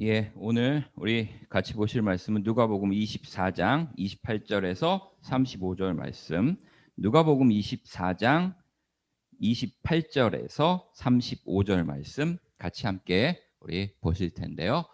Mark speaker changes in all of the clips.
Speaker 1: 예, 오늘 우리 같이 보실 말씀은 누가복음 24장 28절에서 35절 말씀. 누가복음 24장 28절에서 35절 말씀 같이 함께 우리 보실 텐데요.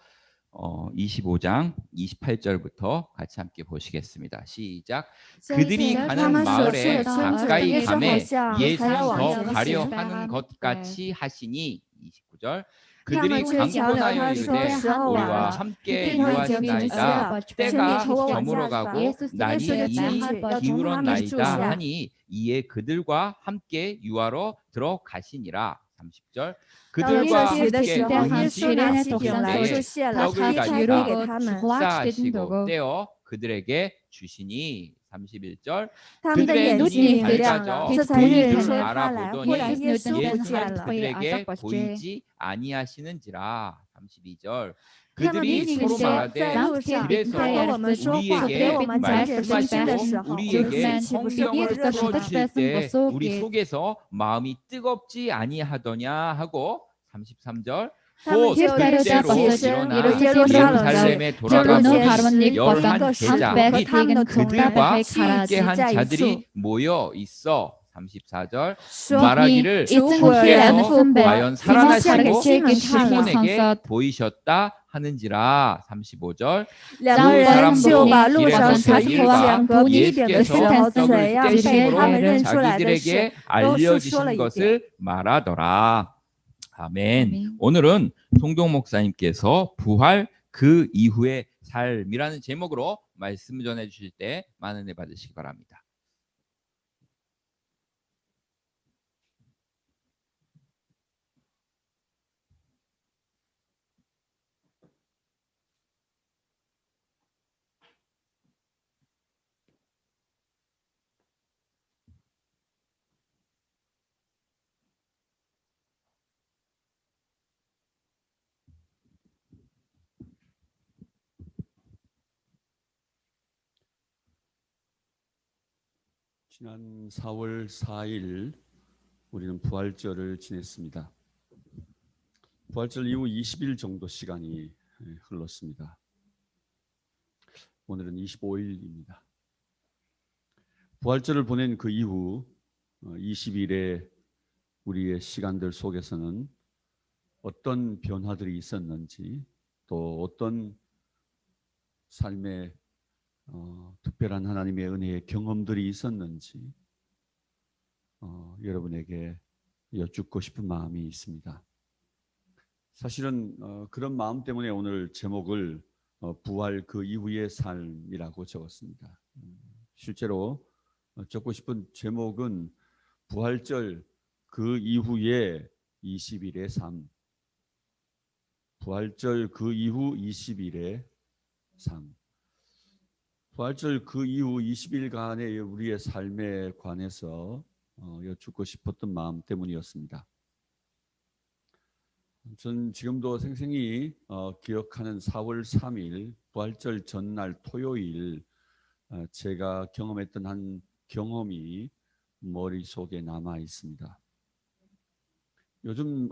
Speaker 1: 25장 28절부터 같이 함께 보시겠습니다. 시작. 그들이 가는 마을에 가까이 가매 예상 더 가려 하는 것 같이 하시니 29절. 그들이 강권하여 이르되 우리와 함께 유하시나이다. 때가 저물어 가고 날이 이미 기울었나이다 하니 이에 그들과 함께 유하러 들어가시니라. 30절. 그들과 함께 음식 하실 때에 떡을 가져다 식사하시고 떼어 그들에게 주시니. 31절. 그들의 눈이 밝아져 보이는 줄 알아보더니 예수는 그들에게 보이지 아니하시는지라. 32절. 그들이 서로 말하되 그래서 우리에게 말씀하시고 우리에게 성경을 풀어주실 때 우리 속에서 마음이 뜨겁지 아니하더냐 하고. 33절. 곧 그때로 일어나 예루살렘에 돌아가고 11 제자 및 그들과 함께한 자들이 모여 있어. 34절. 말하기를 주께서 과연 살아나시고 시몬에게 보이셨다 하는지라. 35절. 두 사람도 길에서 일과 예수께서 떡을 떼심으로 자기들에게 알려주신 것을 말하더라. 아멘. 오늘은 송동 목사님께서 부활 그 이후의 삶이라는 제목으로 말씀 전해 주실 때 많은 은혜 받으시기 바랍니다.
Speaker 2: 지난 4월 4일 우리는 부활절을 지냈습니다. 부활절 이후 20일 정도 시간이 흘렀습니다. 오늘은 25일입니다. 부활절을 보낸 그 이후 20일의 우리의 시간들 속에서는 어떤 변화들이 있었는지, 또 어떤 삶의 특별한 하나님의 은혜의 경험들이 있었는지 여러분에게 여쭙고 싶은 마음이 있습니다. 사실은 그런 마음 때문에 오늘 제목을 부활 그 이후의 삶이라고 적었습니다. 실제로 적고 싶은 제목은 부활절 그 이후의 20일의 삶, 부활절 그 이후 20일의 삶, 부활절 그 이후 20일간의 우리의 삶에 관해서 여쭙고 싶었던 마음 때문이었습니다. 전 지금도 생생히 기억하는 4월 3일 부활절 전날 토요일 제가 경험했던 한 경험이 머릿속에 남아 있습니다. 요즘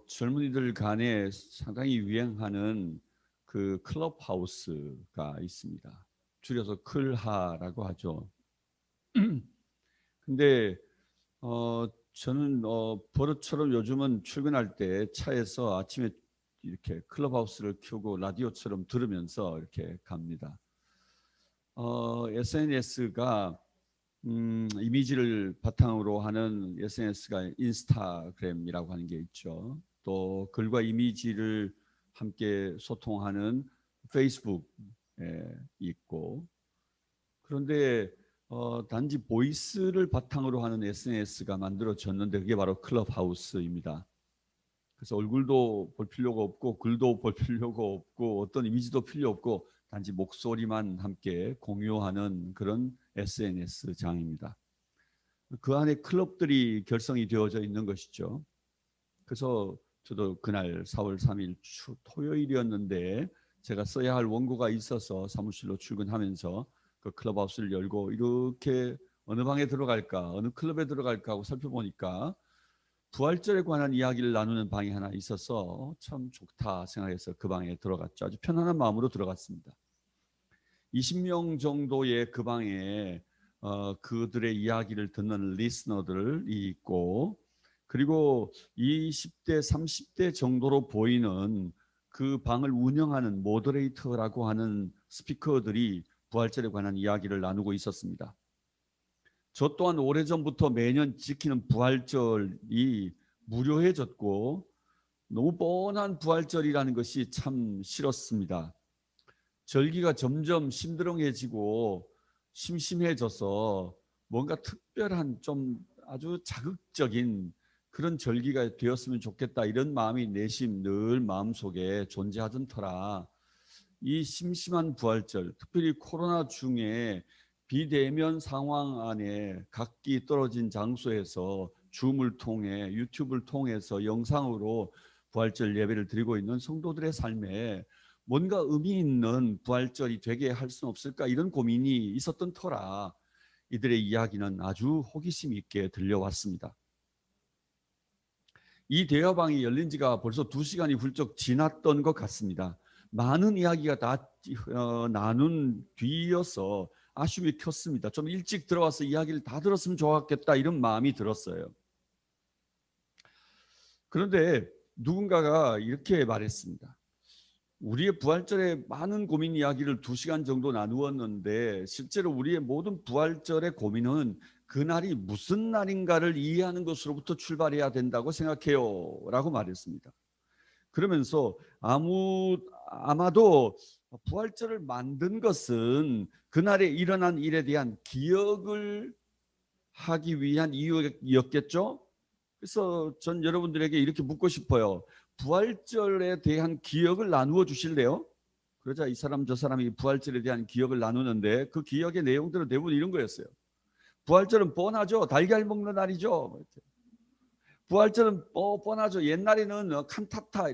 Speaker 2: 젊은이들 간에 상당히 유행하는 그 클럽하우스가 있습니다. 줄여서 클하라고 하죠. 근데 저는 버릇처럼 요즘은 출근할 때 차에서 아침에 이렇게 클럽하우스를 켜고 라디오처럼 들으면서 이렇게 갑니다. SNS가 이미지를 바탕으로 하는 SNS가 인스타그램이라고 하는 게 있죠. 또 글과 이미지를 함께 소통하는 페이스북 있고, 그런데 단지 보이스를 바탕으로 하는 SNS가 만들어졌는데 그게 바로 클럽하우스입니다. 그래서 얼굴도 볼 필요가 없고 글도 볼 필요가 없고 어떤 이미지도 필요 없고 단지 목소리만 함께 공유하는 그런 SNS장입니다. 그 안에 클럽들이 결성이 되어져 있는 것이죠. 그래서 저도 그날 4월 3일 토요일이었는데 제가 써야 할 원고가 있어서 사무실로 출근하면서 그 클럽하우스를 열고 이렇게 어느 방에 들어갈까 어느 클럽에 들어갈까 하고 살펴보니까 부활절에 관한 이야기를 나누는 방이 하나 있어서 참 좋다 생각해서 그 방에 들어갔죠. 아주 편안한 마음으로 들어갔습니다. 20명 정도의 그 방에 그들의 이야기를 듣는 리스너들이 있고, 그리고 20대 30대 정도로 보이는 그 방을 운영하는 모더레이터라고 하는 스피커들이 부활절에 관한 이야기를 나누고 있었습니다. 저 또한 오래전부터 매년 지키는 부활절이 무료해졌고 너무 뻔한 부활절이라는 것이 참 싫었습니다. 절기가 점점 심드렁해지고 심심해져서 뭔가 특별한 좀 아주 자극적인 그런 절기가 되었으면 좋겠다, 이런 마음이 내심 늘 마음속에 존재하던 터라 이 심심한 부활절, 특별히 코로나 중에 비대면 상황 안에 각기 떨어진 장소에서 줌을 통해 유튜브를 통해서 영상으로 부활절 예배를 드리고 있는 성도들의 삶에 뭔가 의미 있는 부활절이 되게 할 수는 없을까, 이런 고민이 있었던 터라 이들의 이야기는 아주 호기심 있게 들려왔습니다. 이 대화방이 열린 지가 벌써 2시간이 훌쩍 지났던 것 같습니다. 많은 이야기가 다 나눈 뒤여서 아쉬움이 컸습니다. 좀 일찍 들어와서 이야기를 다 들었으면 좋았겠다, 이런 마음이 들었어요. 그런데 누군가가 이렇게 말했습니다. 우리의 부활절에 많은 고민 이야기를 2시간 정도 나누었는데 실제로 우리의 모든 부활절의 고민은 그날이 무슨 날인가를 이해하는 것으로부터 출발해야 된다고 생각해요 라고 말했습니다. 그러면서 아마도 부활절을 만든 것은 그날에 일어난 일에 대한 기억을 하기 위한 이유였겠죠. 그래서 전 여러분들에게 이렇게 묻고 싶어요. 부활절에 대한 기억을 나누어 주실래요? 그러자 이 사람 저 사람이 부활절에 대한 기억을 나누는데 그 기억의 내용들은 대부분 이런 거였어요. 부활절은 뻔하죠. 달걀 먹는 날이죠. 부활절은 뻔하죠. 옛날에는 칸타타,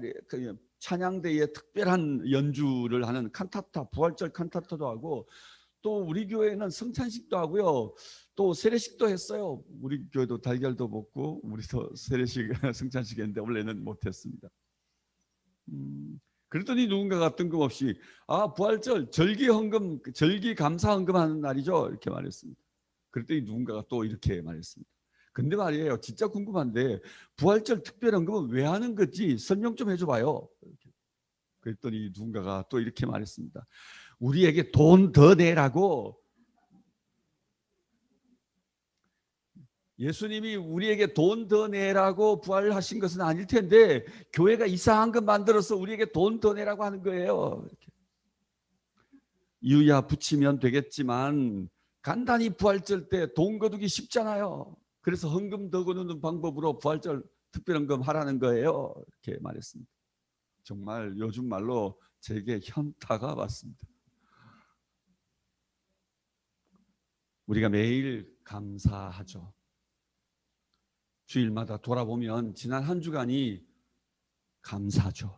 Speaker 2: 찬양대에 특별한 연주를 하는 칸타타, 부활절 칸타타도 하고, 또 우리 교회는 성찬식도 하고요. 또 세례식도 했어요. 우리 교회도 달걀도 먹고 우리도 세례식 성찬식 했는데 원래는 못했습니다. 그랬더니 누군가가 뜬금없이 부활절 절기 헌금, 절기 감사 헌금 하는 날이죠, 이렇게 말했습니다. 그랬더니 누군가가 또 이렇게 말했습니다. 근데 말이에요, 진짜 궁금한데 부활절 특별 헌금은 왜 하는 건지 설명 좀 해줘봐요. 그랬더니 누군가가 또 이렇게 말했습니다. 우리에게 돈 더 내라고. 예수님이 우리에게 돈 더 내라고 부활하신 것은 아닐 텐데 교회가 이상한 것 만들어서 우리에게 돈 더 내라고 하는 거예요. 이렇게. 이유야 붙이면 되겠지만 간단히 부활절 때 돈 거두기 쉽잖아요. 그래서 헌금 더 거두는 방법으로 부활절 특별헌금 하라는 거예요. 이렇게 말했습니다. 정말 요즘 말로 제게 현타가 왔습니다. 우리가 매일 감사하죠. 주일마다 돌아보면 지난 한 주간이 감사죠.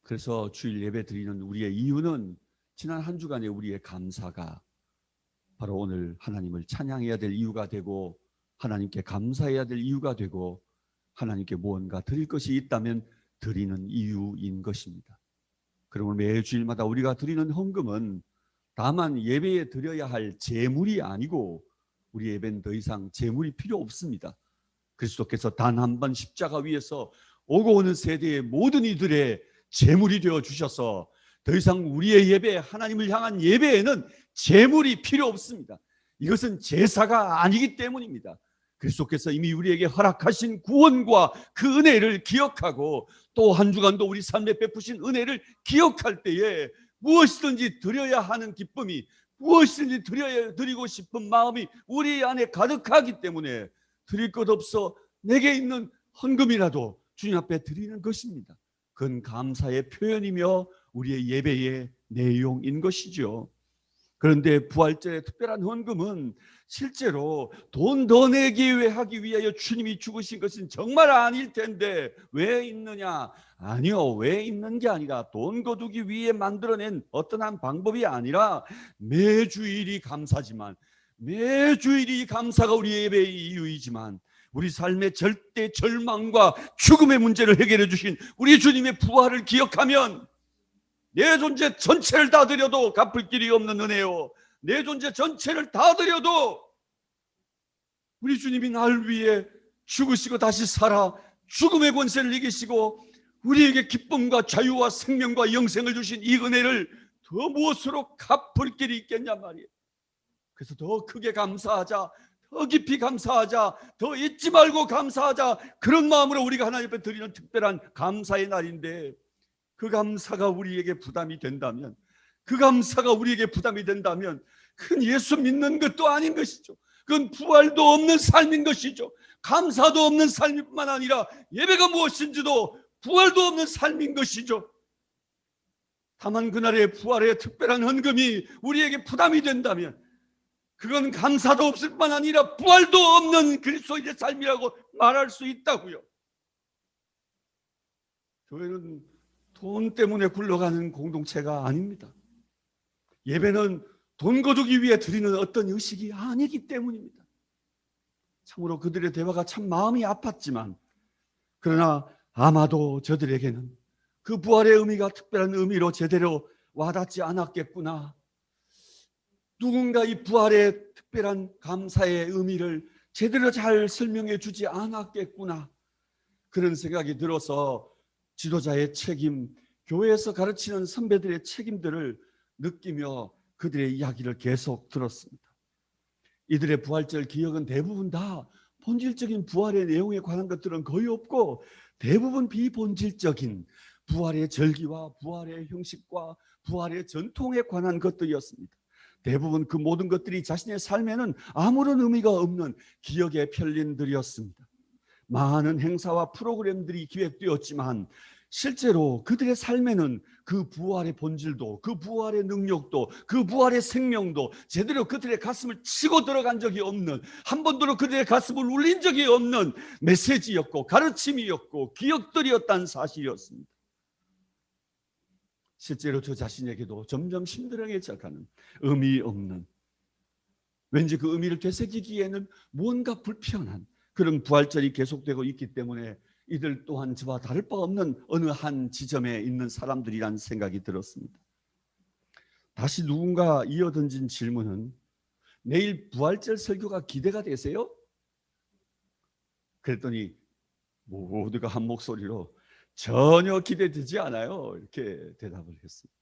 Speaker 2: 그래서 주일 예배 드리는 우리의 이유는 지난 한 주간의 우리의 감사가 바로 오늘 하나님을 찬양해야 될 이유가 되고 하나님께 감사해야 될 이유가 되고 하나님께 무언가 드릴 것이 있다면 드리는 이유인 것입니다. 그러면 매 주일마다 우리가 드리는 헌금은 다만 예배에 드려야 할 제물이 아니고 우리 예배는 더 이상 제물이 필요 없습니다. 그리스도께서 단 한 번 십자가 위에서 오고 오는 세대의 모든 이들의 제물이 되어 주셔서 더 이상 우리의 예배, 하나님을 향한 예배에는 제물이 필요 없습니다. 이것은 제사가 아니기 때문입니다. 그리스도께서 이미 우리에게 허락하신 구원과 그 은혜를 기억하고 또 한 주간도 우리 삶에 베푸신 은혜를 기억할 때에 무엇이든지 드려야 하는 기쁨이, 무엇이든지 드리고 싶은 마음이 우리 안에 가득하기 때문에 드릴 것 없어 내게 있는 헌금이라도 주님 앞에 드리는 것입니다. 그건 감사의 표현이며 우리의 예배의 내용인 것이죠. 그런데 부활절의 특별한 헌금은 실제로 돈 더 내기 하기 위하여 주님이 죽으신 것은 정말 아닐 텐데 왜 있느냐? 아니요, 왜 있는 게 아니라 돈 거두기 위해 만들어낸 어떠한 방법이 아니라 매주일이 감사지만, 매주일이 감사가 우리 예배의 이유이지만 우리 삶의 절대 절망과 죽음의 문제를 해결해 주신 우리 주님의 부활을 기억하면 내 존재 전체를 다 드려도 갚을 길이 없는 은혜요, 내 존재 전체를 다 드려도 우리 주님이 날 위해 죽으시고 다시 살아 죽음의 권세를 이기시고 우리에게 기쁨과 자유와 생명과 영생을 주신 이 은혜를 더 무엇으로 갚을 길이 있겠냐 말이에요. 그래서 더 크게 감사하자, 더 깊이 감사하자, 더 잊지 말고 감사하자, 그런 마음으로 우리가 하나님 앞에 드리는 특별한 감사의 날인데, 그 감사가 우리에게 부담이 된다면, 그 감사가 우리에게 부담이 된다면 그건 예수 믿는 것도 아닌 것이죠. 그건 부활도 없는 삶인 것이죠. 감사도 없는 삶뿐만 아니라 예배가 무엇인지도 부활도 없는 삶인 것이죠. 다만 그날의 부활의 특별한 헌금이 우리에게 부담이 된다면 그건 감사도 없을 뿐만 아니라 부활도 없는 그리스도인의 삶이라고 말할 수 있다고요. 교회는 돈 때문에 굴러가는 공동체가 아닙니다. 예배는 돈 거두기 위해 드리는 어떤 의식이 아니기 때문입니다. 참으로 그들의 대화가 참 마음이 아팠지만, 그러나 아마도 저들에게는 그 부활의 의미가 특별한 의미로 제대로 와닿지 않았겠구나, 누군가 이 부활의 특별한 감사의 의미를 제대로 잘 설명해 주지 않았겠구나, 그런 생각이 들어서 지도자의 책임, 교회에서 가르치는 선배들의 책임들을 느끼며 그들의 이야기를 계속 들었습니다. 이들의 부활절 기억은 대부분 다 본질적인 부활의 내용에 관한 것들은 거의 없고, 대부분 비본질적인 부활의 절기와 부활의 형식과 부활의 전통에 관한 것들이었습니다. 대부분 그 모든 것들이 자신의 삶에는 아무런 의미가 없는 기억의 편린들이었습니다. 많은 행사와 프로그램들이 기획되었지만 실제로 그들의 삶에는 그 부활의 본질도, 그 부활의 능력도, 그 부활의 생명도 제대로 그들의 가슴을 치고 들어간 적이 없는, 한 번도 그들의 가슴을 울린 적이 없는 메시지였고 가르침이었고 기억들이었다는 사실이었습니다. 실제로 저 자신에게도 점점 힘들어하기 시작하는 의미 없는, 왠지 그 의미를 되새기기에는 무언가 불편한 그런 부활절이 계속되고 있기 때문에 이들 또한 저와 다를 바 없는 어느 한 지점에 있는 사람들이라는 생각이 들었습니다. 다시 누군가 이어던진 질문은, 내일 부활절 설교가 기대가 되세요? 그랬더니 모두가 한 목소리로 전혀 기대되지 않아요, 이렇게 대답을 했습니다.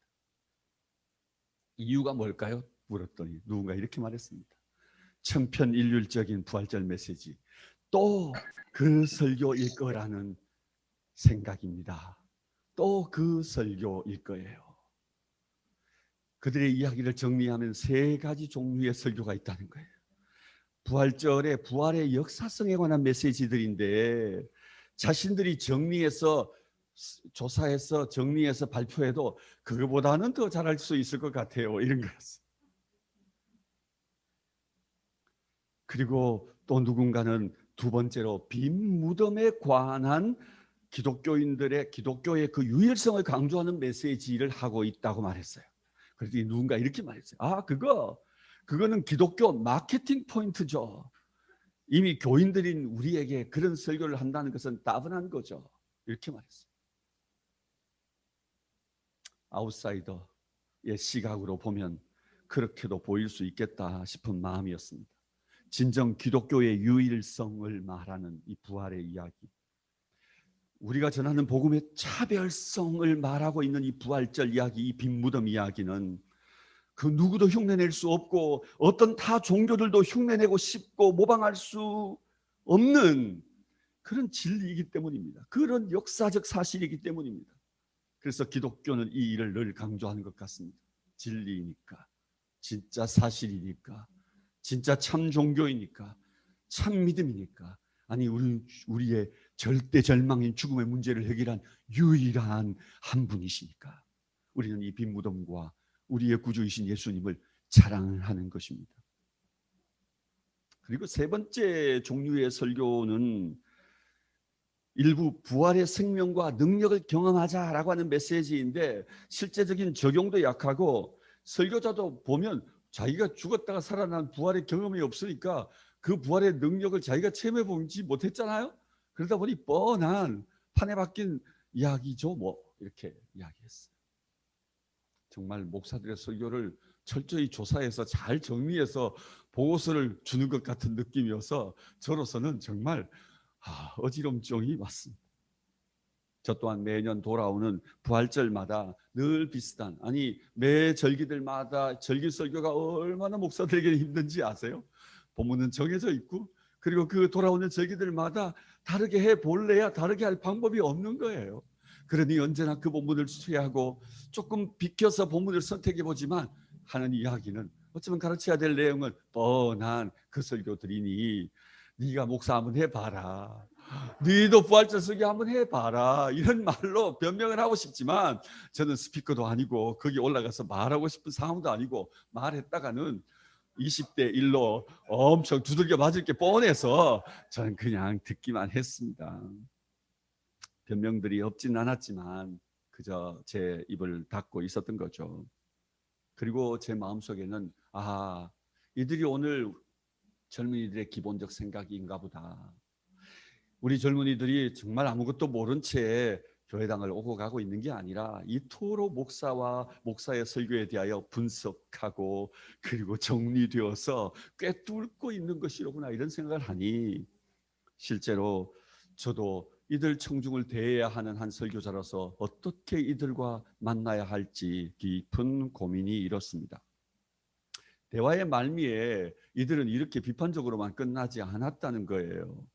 Speaker 2: 이유가 뭘까요? 물었더니 누군가 이렇게 말했습니다. 천편일률적인 부활절 메시지, 또 그 설교일 거라는 생각입니다. 또 그 설교일 거예요. 그들의 이야기를 정리하면 세 가지 종류의 설교가 있다는 거예요. 부활절의 부활의 역사성에 관한 메시지들인데, 자신들이 정리해서 조사해서 정리해서 발표해도 그거보다는 더 잘할 수 있을 것 같아요, 이런 거였어요. 그리고 또 누군가는 두 번째로 빈 무덤에 관한 기독교의 그 유일성을 강조하는 메시지를 하고 있다고 말했어요. 그래서 누군가 이렇게 말했어요. 그거는 기독교 마케팅 포인트죠. 이미 교인들인 우리에게 그런 설교를 한다는 것은 따분한 거죠, 이렇게 말했어요. 아웃사이더의 시각으로 보면 그렇게도 보일 수 있겠다 싶은 마음이었습니다. 진정 기독교의 유일성을 말하는 이 부활의 이야기, 우리가 전하는 복음의 차별성을 말하고 있는 이 부활절 이야기, 이 빈 무덤 이야기는 그 누구도 흉내낼 수 없고 어떤 타 종교들도 흉내내고 싶고 모방할 수 없는 그런 진리이기 때문입니다. 그런 역사적 사실이기 때문입니다. 그래서 기독교는 이 일을 늘 강조하는 것 같습니다. 진리이니까, 진짜 사실이니까, 진짜 참 종교이니까, 참 믿음이니까, 아니 우리의 절대 절망인 죽음의 문제를 해결한 유일한 한 분이시니까 우리는 이 빈 무덤과 우리의 구주이신 예수님을 자랑하는 것입니다. 그리고 세 번째 종류의 설교는 일부 부활의 생명과 능력을 경험하자라고 하는 메시지인데, 실제적인 적용도 약하고 설교자도 보면 자기가 죽었다가 살아난 부활의 경험이 없으니까 그 부활의 능력을 자기가 체험해 보지 못했잖아요. 그러다 보니 뻔한 판에 박힌 이야기죠. 뭐 이렇게 이야기했어요. 정말 목사들의 설교를 철저히 조사해서 잘 정리해서 보고서를 주는 것 같은 느낌이어서 저로서는 정말 어지럼증이 왔습니다. 저 또한 매년 돌아오는 부활절마다 늘 비슷한, 아니 매 절기들마다 절기 설교가 얼마나 목사들에게 힘든지 아세요? 본문은 정해져 있고 그리고 그 돌아오는 절기들마다 다르게 해볼래야 다르게 할 방법이 없는 거예요. 그러니 언제나 그 본문을 취하고 조금 비켜서 본문을 선택해보지만 하는 이야기는 어쩌면 가르쳐야 될 내용은 뻔한 그 설교들이니 네가 목사 한번 해봐라, 너희도 부활절 설교 한번 해봐라, 이런 말로 변명을 하고 싶지만 저는 스피커도 아니고 거기 올라가서 말하고 싶은 상황도 아니고 말했다가는 20대 1로 엄청 두들겨 맞을 게 뻔해서 저는 그냥 듣기만 했습니다. 변명들이 없진 않았지만 그저 제 입을 닫고 있었던 거죠. 그리고 제 마음속에는 이들이 오늘 젊은이들의 기본적 생각인가 보다. 우리 젊은이들이 정말 아무것도 모른 채 교회당을 오고 가고 있는 게 아니라 이토록 목사와 목사의 설교에 대하여 분석하고 그리고 정리되어서 꿰뚫고 있는 것이로구나, 이런 생각을 하니 실제로 저도 이들 청중을 대해야 하는 한 설교자로서 어떻게 이들과 만나야 할지 깊은 고민이 일었습니다. 대화의 말미에 이들은 이렇게 비판적으로만 끝나지 않았다는 거예요.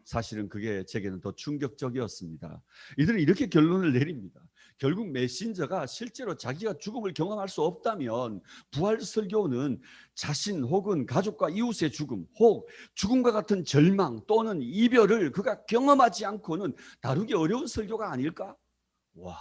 Speaker 2: 사실은 그게 제게는 더 충격적이었습니다. 이들은 이렇게 결론을 내립니다. 결국 메신저가 실제로 자기가 죽음을 경험할 수 없다면 부활 설교는 자신 혹은 가족과 이웃의 죽음, 혹 죽음과 같은 절망 또는 이별을 그가 경험하지 않고는 다루기 어려운 설교가 아닐까? 와,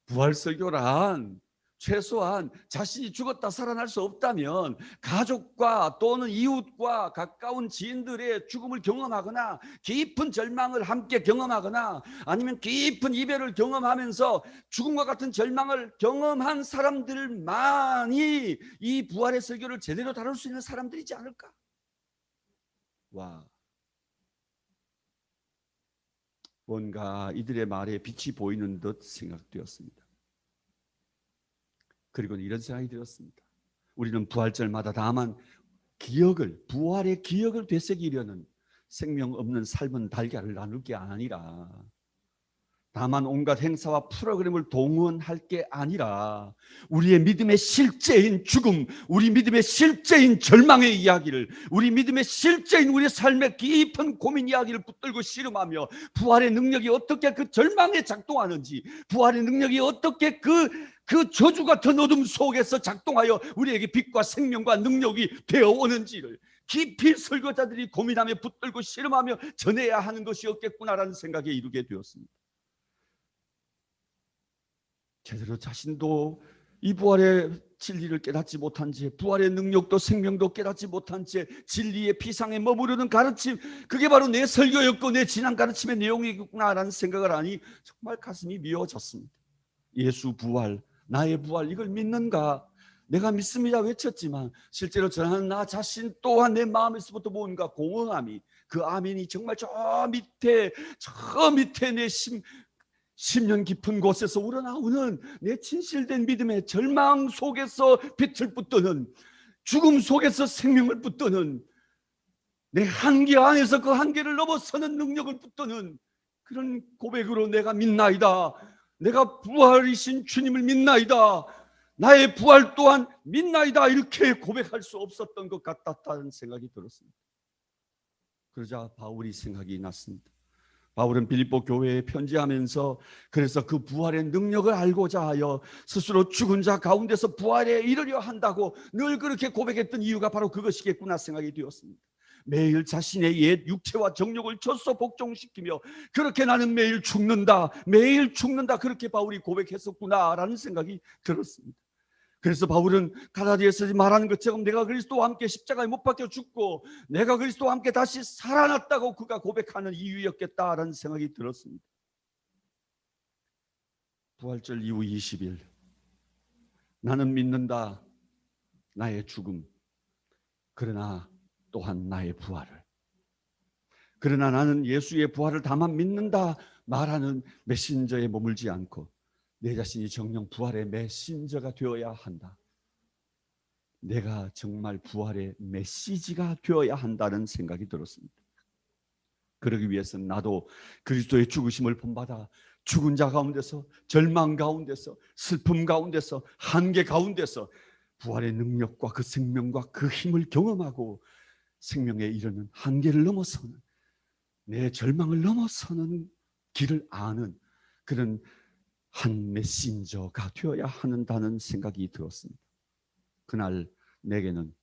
Speaker 2: 부활 설교란 최소한 자신이 죽었다 살아날 수 없다면 가족과 또는 이웃과 가까운 지인들의 죽음을 경험하거나 깊은 절망을 함께 경험하거나 아니면 깊은 이별을 경험하면서 죽음과 같은 절망을 경험한 사람들만이 이 부활의 설교를 제대로 다룰 수 있는 사람들이지 않을까? 와, 뭔가 이들의 말에 빛이 보이는 듯 생각되었습니다. 그리고 이런 생각이 들었습니다. 우리는 부활절마다 다만 부활의 기억을 되새기려는 생명 없는 삶은 달걀을 나눌 게 아니라, 다만 온갖 행사와 프로그램을 동원할 게 아니라 우리의 믿음의 실제인 죽음, 우리 믿음의 실제인 절망의 이야기를, 우리 믿음의 실제인 우리의 삶의 깊은 고민 이야기를 붙들고 씨름하며 부활의 능력이 어떻게 그 절망에 작동하는지, 부활의 능력이 어떻게 그 저주 같은 어둠 속에서 작동하여 우리에게 빛과 생명과 능력이 되어오는지를 깊이 설교자들이 고민하며 붙들고 씨름하며 전해야 하는 것이었겠구나라는 생각에 이르게 되었습니다. 제대로 자신도 이 부활의 진리를 깨닫지 못한 채, 부활의 능력도 생명도 깨닫지 못한 채 진리의 피상에 머무르는 가르침, 그게 바로 내 설교였고 내 지난 가르침의 내용이구나라는 생각을 하니 정말 가슴이 미어졌습니다. 예수 부활, 나의 부활, 이걸 믿는가? 내가 믿습니다 외쳤지만 실제로 저는 나 자신 또한 내 마음에서부터 뭔가 공허함이, 그 아멘이 정말 저 밑에 내 10년 깊은 곳에서 우러나오는 내 진실된 믿음의 절망 속에서 빛을 붙드는, 죽음 속에서 생명을 붙드는, 내 한계 안에서 그 한계를 넘어서는 능력을 붙드는 그런 고백으로 내가 믿나이다. 내가 부활이신 주님을 믿나이다. 나의 부활 또한 믿나이다. 이렇게 고백할 수 없었던 것 같다는 생각이 들었습니다. 그러자 바울이 생각이 났습니다. 바울은 빌립보 교회에 편지하면서 그래서 그 부활의 능력을 알고자 하여 스스로 죽은 자 가운데서 부활에 이르려 한다고 늘 그렇게 고백했던 이유가 바로 그것이겠구나 생각이 되었습니다. 매일 자신의 옛 육체와 정욕을 젖소 복종시키며 그렇게 나는 매일 죽는다 그렇게 바울이 고백했었구나라는 생각이 들었습니다. 그래서 바울은 갈라디아서 말하는 것처럼 내가 그리스도와 함께 십자가에 못 박혀 죽고 내가 그리스도와 함께 다시 살아났다고 그가 고백하는 이유였겠다라는 생각이 들었습니다. 부활절 이후 20일, 나는 믿는다 나의 죽음, 그러나 또한 나의 부활을. 그러나 나는 예수의 부활을 다만 믿는다 말하는 메신저에 머물지 않고 내 자신이 정녕 부활의 메신저가 되어야 한다. 내가 정말 부활의 메시지가 되어야 한다는 생각이 들었습니다. 그러기 위해서는 나도 그리스도의 죽으심을 본받아 죽은 자 가운데서, 절망 가운데서, 슬픔 가운데서, 한계 가운데서 부활의 능력과 그 생명과 그 힘을 경험하고 생명에 이르는 한계를 넘어서는, 내 절망을 넘어서는 길을 아는 그런 한 메신저가 되어야 한다는 생각이 들었습니다. 그날 내게는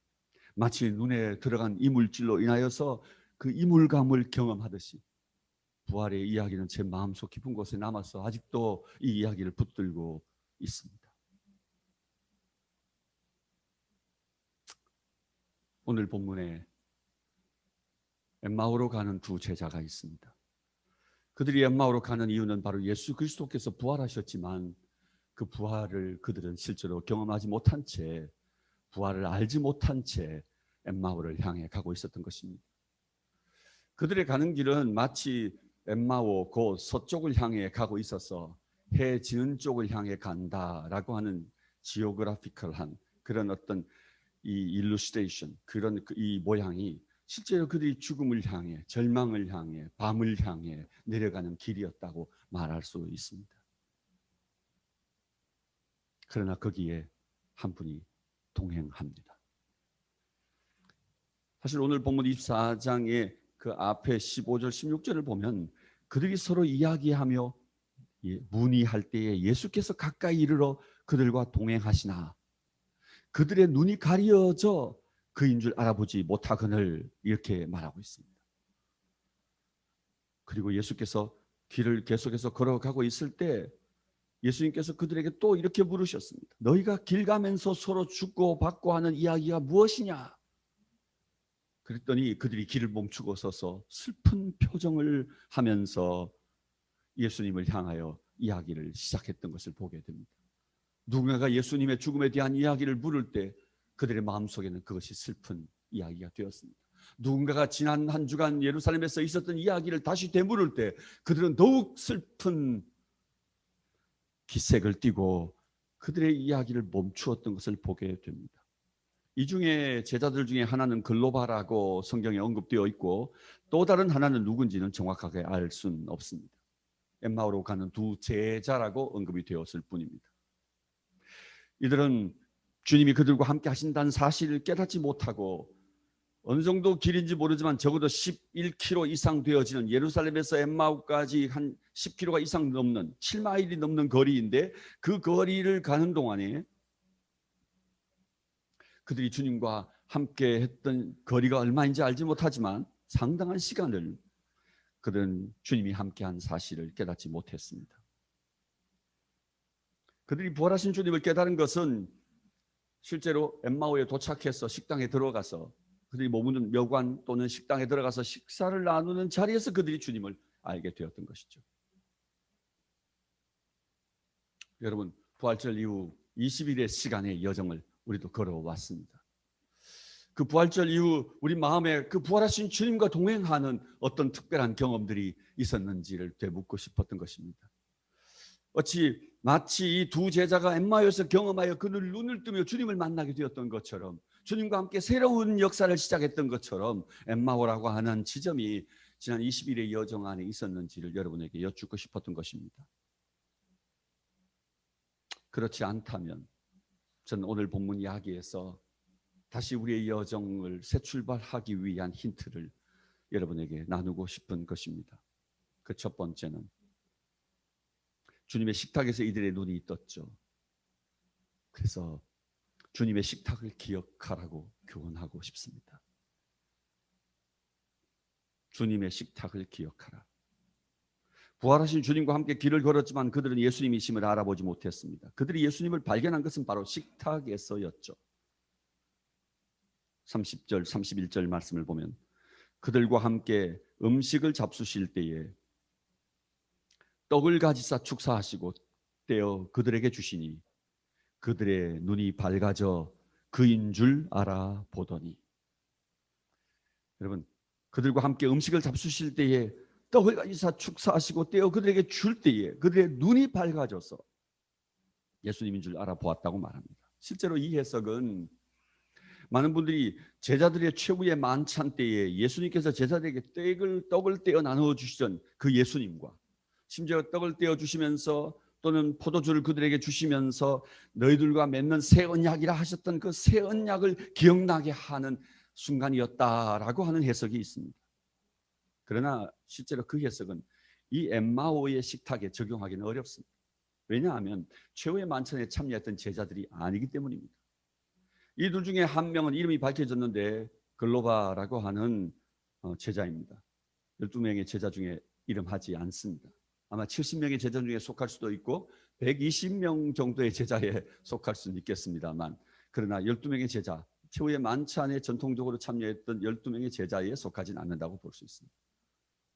Speaker 2: 마치 눈에 들어간 이물질로 인하여서 그 이물감을 경험하듯이 부활의 이야기는 제 마음속 깊은 곳에 남아서 아직도 이 이야기를 붙들고 있습니다. 오늘 본문에 엠마오로 가는 두 제자가 있습니다. 그들이 엠마오로 가는 이유는 바로 예수 그리스도께서 부활하셨지만 그 부활을 그들은 실제로 경험하지 못한 채, 부활을 알지 못한 채 엠마오를 향해 가고 있었던 것입니다. 그들의 가는 길은 마치 엠마오 곧 서쪽을 향해 가고 있어서 해 지는 쪽을 향해 간다라고 하는 지오그래피컬한 그런 어떤 이 일루스트레이션, 그런 이 모양이 실제로 그들이 죽음을 향해, 절망을 향해, 밤을 향해 내려가는 길이었다고 말할 수 있습니다. 그러나 거기에 한 분이 동행합니다. 사실 오늘 본문 24장의 그 앞에 15절, 16절을 보면 그들이 서로 이야기하며 문의할 때에 예수께서 가까이 이르러 그들과 동행하시나 그들의 눈이 가려져 그인 줄 알아보지 못하거늘, 이렇게 말하고 있습니다. 그리고 예수께서 길을 계속해서 걸어가고 있을 때 예수님께서 그들에게 또 이렇게 물으셨습니다. 너희가 길 가면서 서로 죽고 받고 하는 이야기가 무엇이냐? 그랬더니 그들이 길을 멈추고 서서 슬픈 표정을 하면서 예수님을 향하여 이야기를 시작했던 것을 보게 됩니다. 누군가가 예수님의 죽음에 대한 이야기를 물을 때 그들의 마음속에는 그것이 슬픈 이야기가 되었습니다. 누군가가 지난 한 주간 예루살렘에서 있었던 이야기를 다시 되물을 때 그들은 더욱 슬픈 기색을 띠고 그들의 이야기를 멈추었던 것을 보게 됩니다. 이 중에 제자들 중에 하나는 글로바라고 성경에 언급되어 있고 또 다른 하나는 누군지는 정확하게 알 수는 없습니다. 엠마오로 가는 두 제자라고 언급이 되었을 뿐입니다. 이들은 주님이 그들과 함께 하신다는 사실을 깨닫지 못하고 어느 정도 길인지 모르지만 적어도 11km 이상 되어지는 예루살렘에서 엠마오까지 한 10km가 이상 넘는 7마일이 넘는 거리인데 그 거리를 가는 동안에 그들이 주님과 함께 했던 거리가 얼마인지 알지 못하지만 상당한 시간을 그들은 주님이 함께한 사실을 깨닫지 못했습니다. 그들이 부활하신 주님을 깨달은 것은 실제로 엠마오에 도착해서 식당에 들어가서 그들이 머무는 묘관 또는 식당에 들어가서 식사를 나누는 자리에서 그들이 주님을 알게 되었던 것이죠. 여러분, 부활절 이후 20일의 시간의 여정을 우리도 걸어왔습니다. 그 부활절 이후 우리 마음에 그 부활하신 주님과 동행하는 어떤 특별한 경험들이 있었는지를 되묻고 싶었던 것입니다. 마치 이 두 제자가 엠마오에서 경험하여 그들 눈을 뜨며 주님을 만나게 되었던 것처럼, 주님과 함께 새로운 역사를 시작했던 것처럼 엠마오라고 하는 지점이 지난 20일의 여정 안에 있었는지를 여러분에게 여쭙고 싶었던 것입니다. 그렇지 않다면 저는 오늘 본문 이야기에서 다시 우리의 여정을 새 출발하기 위한 힌트를 여러분에게 나누고 싶은 것입니다. 그 첫 번째는 주님의 식탁에서 이들의 눈이 떴죠. 그래서 주님의 식탁을 기억하라고 교훈하고 싶습니다. 주님의 식탁을 기억하라. 부활하신 주님과 함께 길을 걸었지만 그들은 예수님이심을 알아보지 못했습니다. 그들이 예수님을 발견한 것은 바로 식탁에서였죠. 30절, 31절 말씀을 보면 그들과 함께 음식을 잡수실 때에 떡을 가지사 축사하시고 떼어 그들에게 주시니 그들의 눈이 밝아져 그인 줄 알아보더니, 여러분, 그들과 함께 음식을 잡수실 때에 떡을 가지사 축사하시고 떼어 그들에게 줄 때에 그들의 눈이 밝아져서 예수님인 줄 알아보았다고 말합니다. 실제로 이 해석은 많은 분들이 제자들의 최후의 만찬 때에 예수님께서 제자들에게 떡을 떼어 나누어 주시던 그 예수님과 심지어 떡을 떼어 주시면서 또는 포도주를 그들에게 주시면서 너희들과 맺는 새 언약이라 하셨던 그 새 언약을 기억나게 하는 순간이었다라고 하는 해석이 있습니다. 그러나 실제로 그 해석은 이 엠마오의 식탁에 적용하기는 어렵습니다. 왜냐하면 최후의 만찬에 참여했던 제자들이 아니기 때문입니다. 이 둘 중에 한 명은 이름이 밝혀졌는데 글로바라고 하는 제자입니다. 12명의 제자 중에 이름하지 않습니다. 아마 70명의 제자 중에 속할 수도 있고 120명 정도의 제자에 속할 수는 있겠습니다만, 그러나 12명의 제자, 최후의 만찬에 전통적으로 참여했던 12명의 제자에 속하진 않는다고 볼 수 있습니다.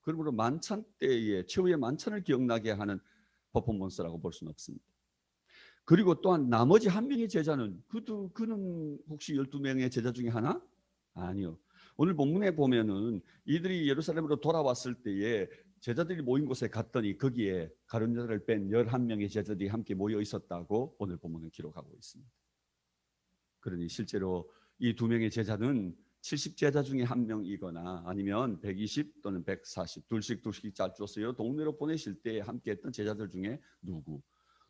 Speaker 2: 그러므로 만찬 때에 최후의 만찬을 기억나게 하는 퍼포먼스라고 볼 수는 없습니다. 그리고 또한 나머지 한 명의 제자는 그는 혹시 12명의 제자 중에 하나? 아니요. 오늘 본문에 보면은 이들이 예루살렘으로 돌아왔을 때에 제자들이 모인 곳에 갔더니 거기에 가룟 여자를 뺀 11명의 제자들이 함께 모여 있었다고 오늘 본문은 기록하고 있습니다. 그러니 실제로 이 두 명의 제자는 70제자 중에 한 명이거나 아니면 120 또는 140 둘씩 짜주었어요. 동네로 보내실 때 함께 했던 제자들 중에 누구,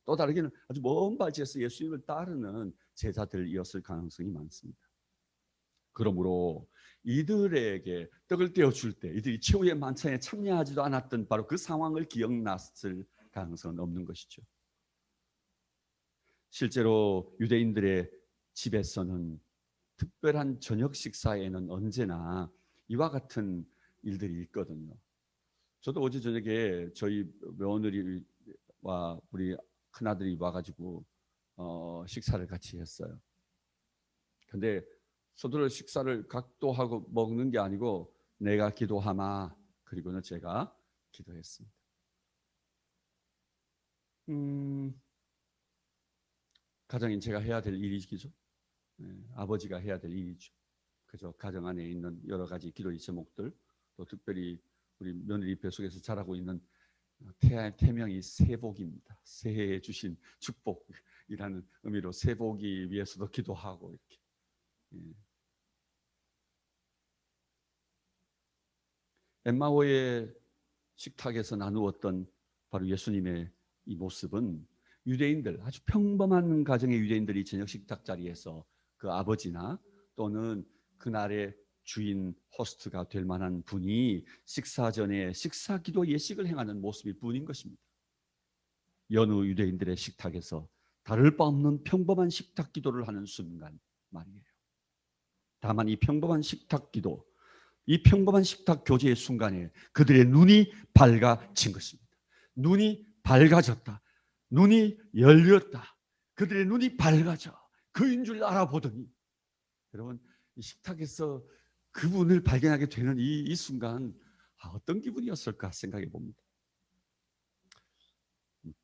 Speaker 2: 또 다르게는 아주 먼 발치에서 예수님을 따르는 제자들이었을 가능성이 많습니다. 그러므로 이들에게 떡을 떼어줄 때 이들이 최후의 만찬에 참여하지도 않았던 바로 그 상황을 기억났을 가능성은 없는 것이죠. 실제로 유대인들의 집에서는 특별한 저녁 식사에는 언제나 이와 같은 일들이 있거든요. 저도 어제 저녁에 저희 며느리와 우리 큰아들이 와가지고 식사를 같이 했어요. 근데 서둘러 식사를 각도하고 먹는 게 아니고 내가 기도하마, 그리고는 제가 기도했습니다. 가정인 제가 해야 될 일이죠. 아버지가 해야 될 일이죠. 그저 가정 안에 있는 여러 가지 기도의 제목들, 또 특별히 우리 며느리 뱃속에서 자라고 있는 태명이 세복입니다. 새해에 주신 축복이라는 의미로 세복이 위해서도 기도하고 이렇게. 엠마오의 식탁에서 나누었던 바로 예수님의 이 모습은 유대인들, 아주 평범한 가정의 유대인들이 저녁 식탁 자리에서 그 아버지나 또는 그날의 주인 호스트가 될 만한 분이 식사 전에 식사 기도 예식을 행하는 모습일 뿐인 것입니다. 여느 유대인들의 식탁에서 다를 바 없는 평범한 식탁 기도를 하는 순간 말이에요. 다만 이 평범한 식탁 기도, 이 평범한 식탁 교제의 순간에 그들의 눈이 밝아진 것입니다. 눈이 밝아졌다. 눈이 열렸다. 그들의 눈이 밝아져 그인 줄 알아보더니, 여러분, 이 식탁에서 그분을 발견하게 되는 이 순간 어떤 기분이었을까 생각해 봅니다.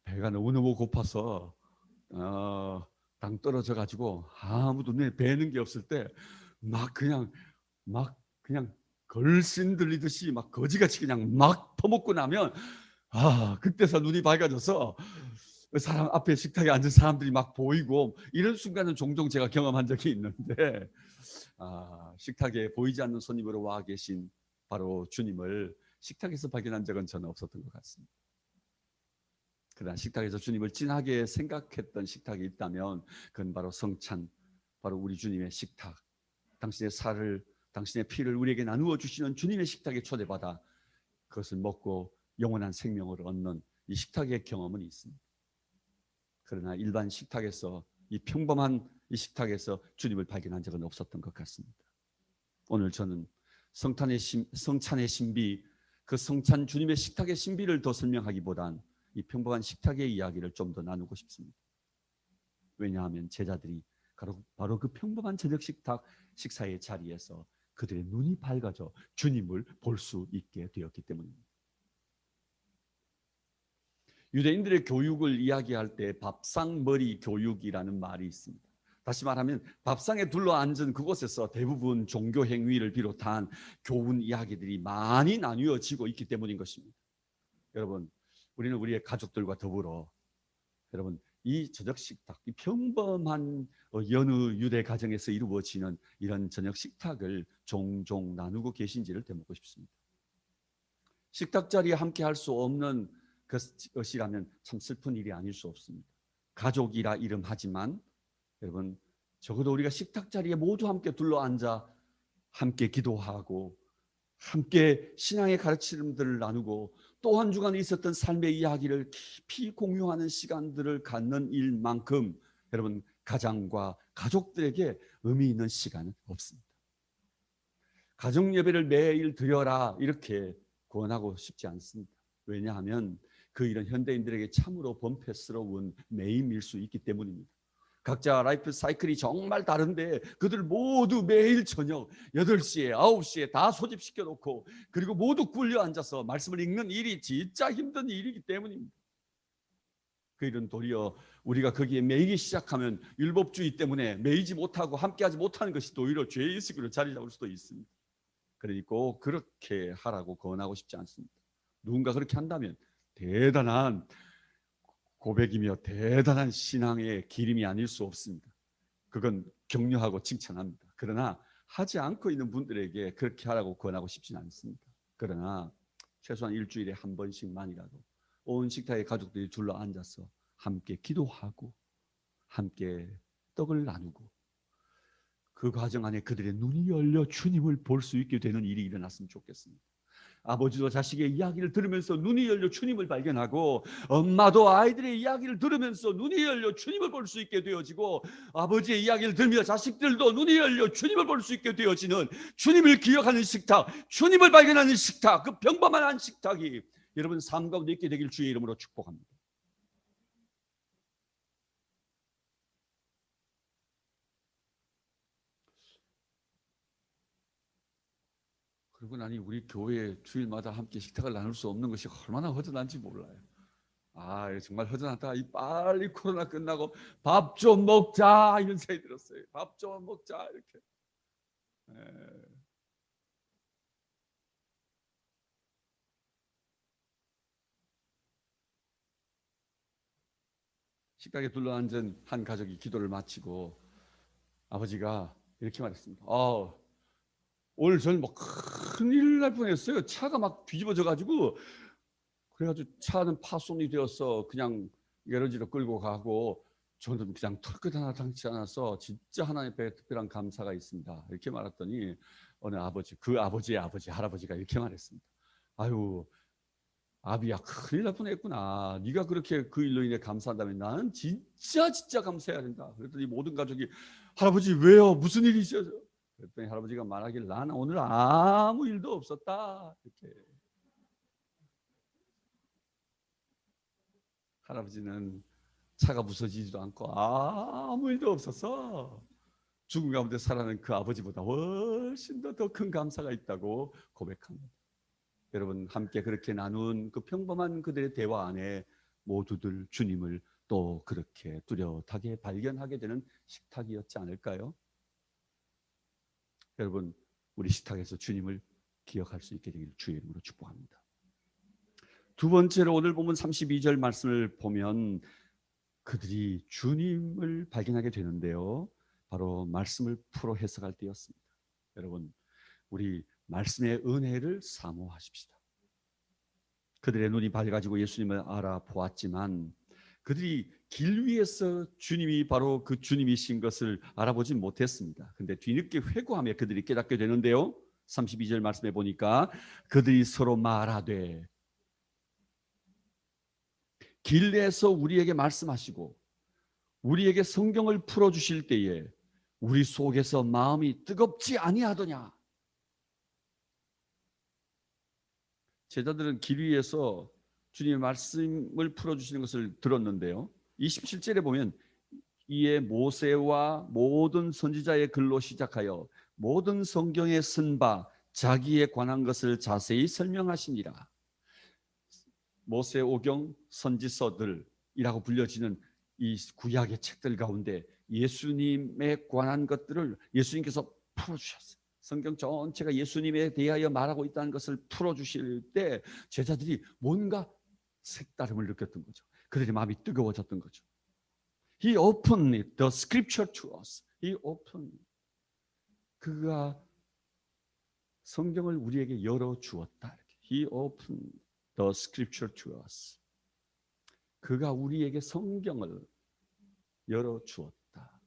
Speaker 2: 배가 너무너무 고파서 당 떨어져 가지고 아무도 눈에 뵈는 게 없을 때 막 그냥 걸신 들리듯이 막 거지같이 그냥 막 퍼먹고 나면 그때서 눈이 밝아져서 사람 앞에 식탁에 앉은 사람들이 막 보이고, 이런 순간은 종종 제가 경험한 적이 있는데 식탁에 보이지 않는 손님으로 와 계신 바로 주님을 식탁에서 발견한 적은 저는 없었던 것 같습니다. 그러나 식탁에서 주님을 진하게 생각했던 식탁이 있다면 그건 바로 성찬, 바로 우리 주님의 식탁, 당신의 살을, 당신의 피를 우리에게 나누어 주시는 주님의 식탁에 초대받아 그것을 먹고 영원한 생명을 얻는 이 식탁의 경험은 있습니다. 그러나 일반 식탁에서, 이 평범한 이 식탁에서 주님을 발견한 적은 없었던 것 같습니다. 오늘 저는 성찬의 신비, 그 성찬 주님의 식탁의 신비를 더 설명하기보단 이 평범한 식탁의 이야기를 좀 더 나누고 싶습니다. 왜냐하면 제자들이 바로 그 평범한 저녁 식탁 식사의 자리에서 그들의 눈이 밝아져 주님을 볼 수 있게 되었기 때문입니다. 유대인들의 교육을 이야기할 때 밥상머리 교육이라는 말이 있습니다. 다시 말하면 밥상에 둘러앉은 그곳에서 대부분 종교 행위를 비롯한 교훈 이야기들이 많이 나뉘어지고 있기 때문인 것입니다. 여러분, 우리는 우리의 가족들과 더불어 여러분 이 저녁 식탁, 이 평범한 여느 유대 가정에서 이루어지는 이런 저녁 식탁을 종종 나누고 계신지를 되묻고 싶습니다. 식탁 자리에 함께 할 수 없는 것이라면 참 슬픈 일이 아닐 수 없습니다. 가족이라 이름하지만 여러분 적어도 우리가 식탁 자리에 모두 함께 둘러앉아 함께 기도하고 함께 신앙의 가르침들을 나누고 또 한 주간 있었던 삶의 이야기를 깊이 공유하는 시간들을 갖는 일만큼 여러분 가장과 가족들에게 의미 있는 시간은 없습니다. 가정 예배를 매일 드려라 이렇게 권하고 싶지 않습니다. 왜냐하면 그 일은 현대인들에게 참으로 번패스러운 매임일 수 있기 때문입니다. 각자 라이프 사이클이 정말 다른데 그들 모두 매일 저녁 8시에 9시에 다 소집시켜 놓고 그리고 모두 굴려 앉아서 말씀을 읽는 일이 진짜 힘든 일이기 때문입니다. 그 일은 도리어 우리가 거기에 매이기 시작하면 율법주의 때문에 매이지 못하고 함께하지 못하는 것이 오히려 죄의식으로 자리 잡을 수도 있습니다. 그러니 꼭 그렇게 하라고 권하고 싶지 않습니다. 누군가 그렇게 한다면 대단한 고백이며 대단한 신앙의 기림이 아닐 수 없습니다. 그건 격려하고 칭찬합니다. 그러나 하지 않고 있는 분들에게 그렇게 하라고 권하고 싶지는 않습니다. 그러나 최소한 일주일에 한 번씩만이라도 온 식탁에 가족들이 둘러 앉아서 함께 기도하고 함께 떡을 나누고 그 과정 안에 그들의 눈이 열려 주님을 볼 수 있게 되는 일이 일어났으면 좋겠습니다. 아버지도 자식의 이야기를 들으면서 눈이 열려 주님을 발견하고 엄마도 아이들의 이야기를 들으면서 눈이 열려 주님을 볼 수 있게 되어지고 아버지의 이야기를 들으며 자식들도 눈이 열려 주님을 볼 수 있게 되어지는 주님을 기억하는 식탁, 주님을 발견하는 식탁, 그 평범한 식탁이 여러분 삶 가운데 있게 되길 주의 이름으로 축복합니다. 그리고 나니 우리 교회 주일마다 함께 식탁을 나눌 수 없는 것이 얼마나 허전한지 몰라요. 정말 허전하다. 빨리 코로나 끝나고 밥 좀 먹자 이런 생각이 들었어요. 밥 좀 먹자 이렇게. 식탁에 둘러앉은 한 가족이 기도를 마치고 아버지가 이렇게 말했습니다. 오늘 저는 뭐 큰일 날 뻔했어요. 차가 막 뒤집어져 가지고 그래가지고 차는 파손이 되어서 그냥 게러지로 끌고 가고 저는 그냥 털끝 하나 당치 않아서 진짜 하나님 앞에 특별한 감사가 있습니다. 이렇게 말했더니 어느 아버지, 그 아버지의 아버지, 할아버지가 이렇게 말했습니다. 아유, 아비야 큰일 날 뻔했구나. 네가 그렇게 그 일로 인해 감사한다면 나는 진짜 감사해야 된다. 그랬더니 모든 가족이 할아버지 왜요? 무슨 일이 있어요? 그랬더니 할아버지가 말하길 나는 오늘 아무 일도 없었다. 이렇게. 할아버지는 차가 부서지지도 않고 아무 일도 없어서 죽음 가운데 살아가는 그 아버지보다 훨씬 더 큰 감사가 있다고 고백합니다. 여러분 함께 그렇게 나눈 그 평범한 그들의 대화 안에 모두들 주님을 또 그렇게 뚜렷하게 발견하게 되는 식탁이었지 않을까요? 여러분 우리 식탁에서 주님을 기억할 수 있게 되기를 주의 이름으로 축복합니다. 두 번째로 오늘 보면 32절 말씀을 보면 그들이 주님을 발견하게 되는데요. 바로 말씀을 풀어 해석할 때였습니다. 여러분 우리 말씀의 은혜를 사모하십시다. 그들의 눈이 밝아지고 예수님을 알아보았지만 그들이 길 위에서 주님이 바로 그 주님이신 것을 알아보진 못했습니다. 근데 뒤늦게 회고하며 그들이 깨닫게 되는데요. 32절 말씀에 보니까 그들이 서로 말하되 길에서 우리에게 말씀하시고 우리에게 성경을 풀어주실 때에 우리 속에서 마음이 뜨겁지 아니하더냐. 제자들은 길 위에서 주님의 말씀을 풀어주시는 것을 들었는데요. 27절에 보면 이에 모세와 모든 선지자의 글로 시작하여 모든 성경에 쓴 바 자기에 관한 것을 자세히 설명하시니라. 모세 오경 선지서들이라고 불려지는 이 구약의 책들 가운데 예수님에 관한 것들을 예수님께서 풀어주셨어요. 성경 전체가 예수님에 대하여 말하고 있다는 것을 풀어주실 때 제자들이 뭔가 색다름을 느꼈던 거죠. 그들의 마음이 뜨거워졌던 거죠. He opened the scripture to us. He opened. 그가 성경을 우리에게 열어주었다. He opened the scripture to us. 그가 우리에게 성경을 열어주었다.